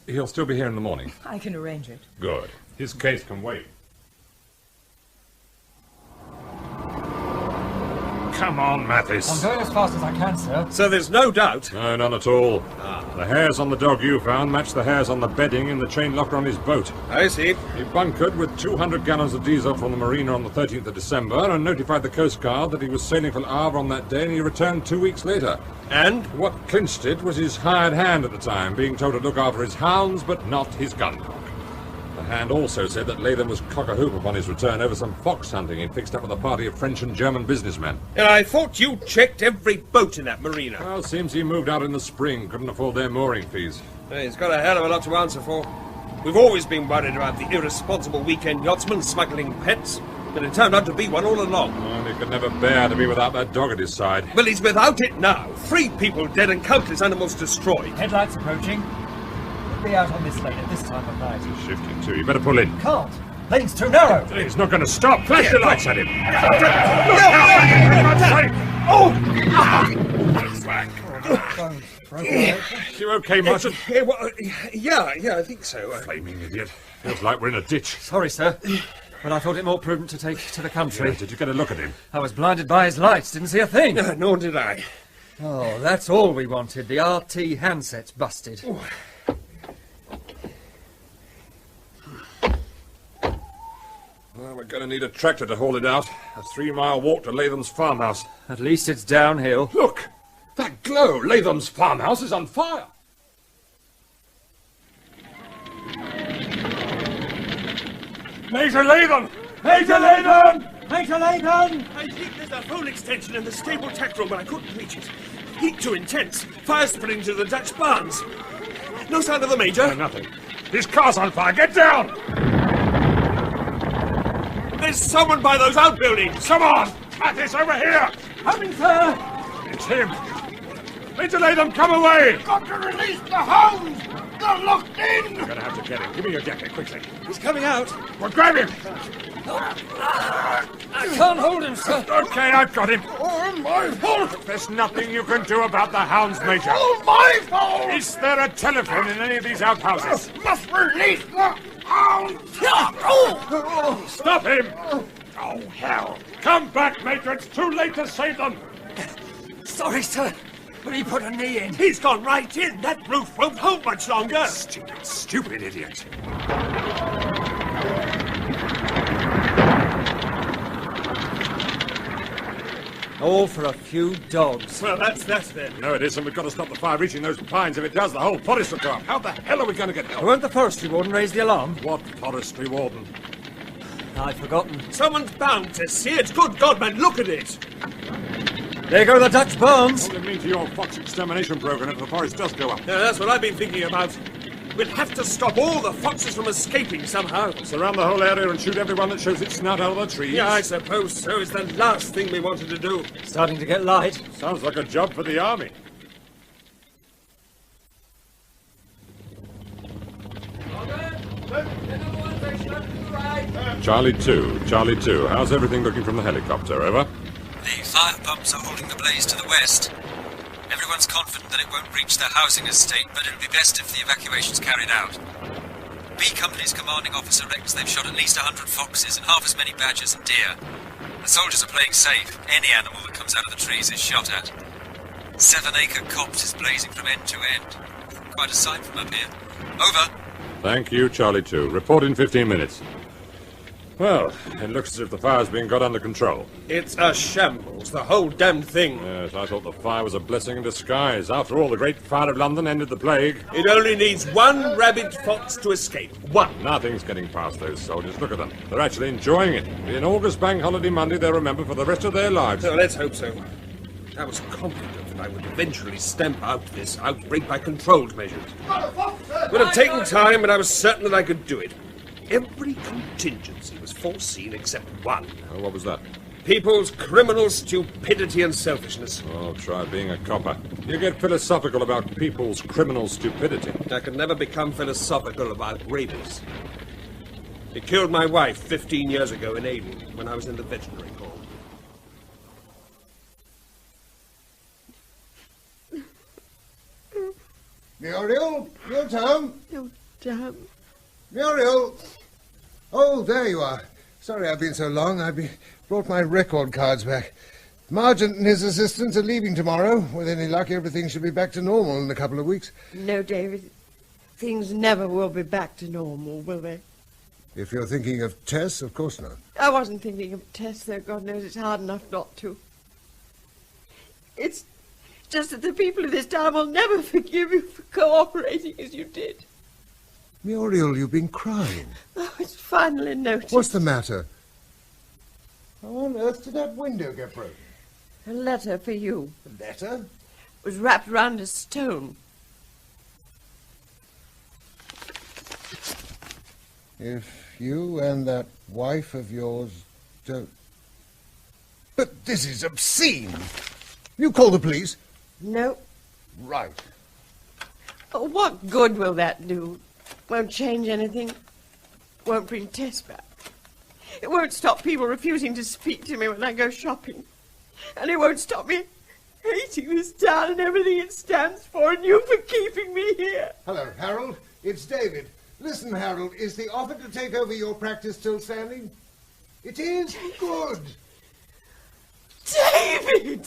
He'll still be here in the morning. I can arrange it. Good. His case can wait. Come on, Mathis. I'm going as fast as I can, sir. So there's no doubt? No, none at all. The hairs on the dog you found match the hairs on the bedding in the chain locker on his boat. I see. He bunkered with 200 gallons of diesel from the marina on the 13th of December and notified the Coast Guard that he was sailing for Havre on that day, and he returned 2 weeks later. And? What clinched it was his hired hand at the time, being told to look after his hounds, but not his gun dog. The hand also said that Latham was cock-a-hoop upon his return over some fox hunting he'd fixed up with a party of French and German businessmen. I thought you checked every boat in that marina. Well, seems he moved out in the spring, couldn't afford their mooring fees. He's got a hell of a lot to answer for. We've always been worried about the irresponsible weekend yachtsman smuggling pets, but it turned out to be one all along. Well, he could never bear to be without that dog at his side. Well, he's without it now. 3 people dead and countless animals destroyed. Headlights approaching. We'll be out on this lane at this time of night. He's shifting too. You better pull in. Can't. Lane's too narrow. He's not going to stop. Flash your lights at him. You okay, Martin? Yeah, I think so. Flaming idiot. Feels like we're in a ditch. Sorry, sir. But I thought it more prudent to take to the country. Yeah, did you get a look at him? I was blinded by his lights. Didn't see a thing. Nor did I. Oh, that's all we wanted. The RT handset's busted. Well, we're going to need a tractor to haul it out. A 3-mile walk to Latham's farmhouse. At least it's downhill. Look! That glow! Latham's farmhouse is on fire! Major Latham! Major Latham! Major Latham! I think there's a phone extension in the stable tack room, but I couldn't reach it. Heat too intense. Fire spreading to the Dutch barns. No sign of the Major? No, nothing. His car's on fire! Get down! There's someone by those outbuildings! Come on! Mathis, over here! Coming, sir! It's him! Major Latham, come away! Got to release the hounds! They're locked in! You're going to have to get him. Give me your jacket, quickly. He's coming out. Well, grab him! I can't hold him, sir. Okay, I've got him. All my fault! There's nothing you can do about the hounds, Major. All my fault! Is there a telephone in any of these outhouses? Must release the hounds! Stop him! Oh, hell! Come back, Major! It's too late to save them! Sorry, sir. But he put a knee in. He's gone right in. That roof won't hold much longer. Stupid idiot. All for a few dogs. Well, that's that then. No, it isn't. We've got to stop the fire reaching those pines. If it does, the whole forest will go up. How the hell are we going to get help? Won't the forestry warden raise the alarm? What forestry warden? I'd forgotten. Someone's bound to see it. Good God, man, look at it. There go the Dutch bombs. What do you mean to your fox extermination program if the forest does go up? Yeah, that's what I've been thinking about. We'll have to stop all the foxes from escaping somehow. Surround the whole area and shoot everyone that shows its snout out of the trees? Yeah, I suppose so. It's the last thing we wanted to do. Starting to get light. Sounds like a job for the army. Charlie 2, Charlie 2. How's everything looking from the helicopter? Over? The fire pumps are holding the blaze to the west. Everyone's confident that it won't reach their housing estate, but it'll be best if the evacuation's carried out. B Company's commanding officer reckons they've shot at least 100 foxes and half as many badgers and deer. The soldiers are playing safe. Any animal that comes out of the trees is shot at. 7-acre copse is blazing from end to end. Quite a sight from up here. Over. Thank you, Charlie 2. Report in 15 minutes. Well, it looks as if the fire's being got under control. It's a shambles, the whole damned thing. Yes, I thought the fire was a blessing in disguise. After all, the Great Fire of London ended the plague. It only needs one rabid fox to escape. One. Nothing's getting past those soldiers. Look at them. They're actually enjoying it. In August Bank Holiday Monday, they'll remember for the rest of their lives. Well, let's hope so. I was confident that I would eventually stamp out this outbreak by controlled measures. It would have taken time, but I was certain that I could do it. Every contingency was foreseen except one. Oh, what was that? People's criminal stupidity and selfishness. Oh, try being a copper. You get philosophical about people's criminal stupidity. I could never become philosophical about rabies. It killed my wife 15 years ago in Aden when I was in the veterinary corps. Muriel, you're home. Oh, damn. Muriel! Oh, there you are. Sorry I've been so long. Brought my record cards back. Margent and his assistants are leaving tomorrow. With any luck, everything should be back to normal in a couple of weeks. No, David. Things never will be back to normal, will they? If you're thinking of Tess, of course not. I wasn't thinking of Tess, though God knows it's hard enough not to. It's just that the people of this town will never forgive you for cooperating as you did. Muriel, you've been crying. Oh, it's finally noticed. What's the matter? How on earth did that window get broken? A letter for you. A letter? It was wrapped round a stone. If you and that wife of yours don't... But this is obscene. You call the police? No. Right. Oh, what good will that do? Won't change anything. Won't bring Tess back. It won't stop people refusing to speak to me when I go shopping. And it won't stop me hating this town and everything it stands for, and you for keeping me here. Hello, Harold. It's David. Listen, Harold, is the offer to take over your practice still standing? It is? Good. David!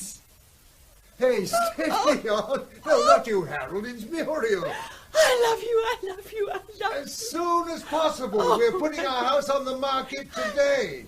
Hey, steady on. No, not you, Harold. It's Muriel. I love you, I love you, I love you. As soon as possible. We're putting our house on the market today.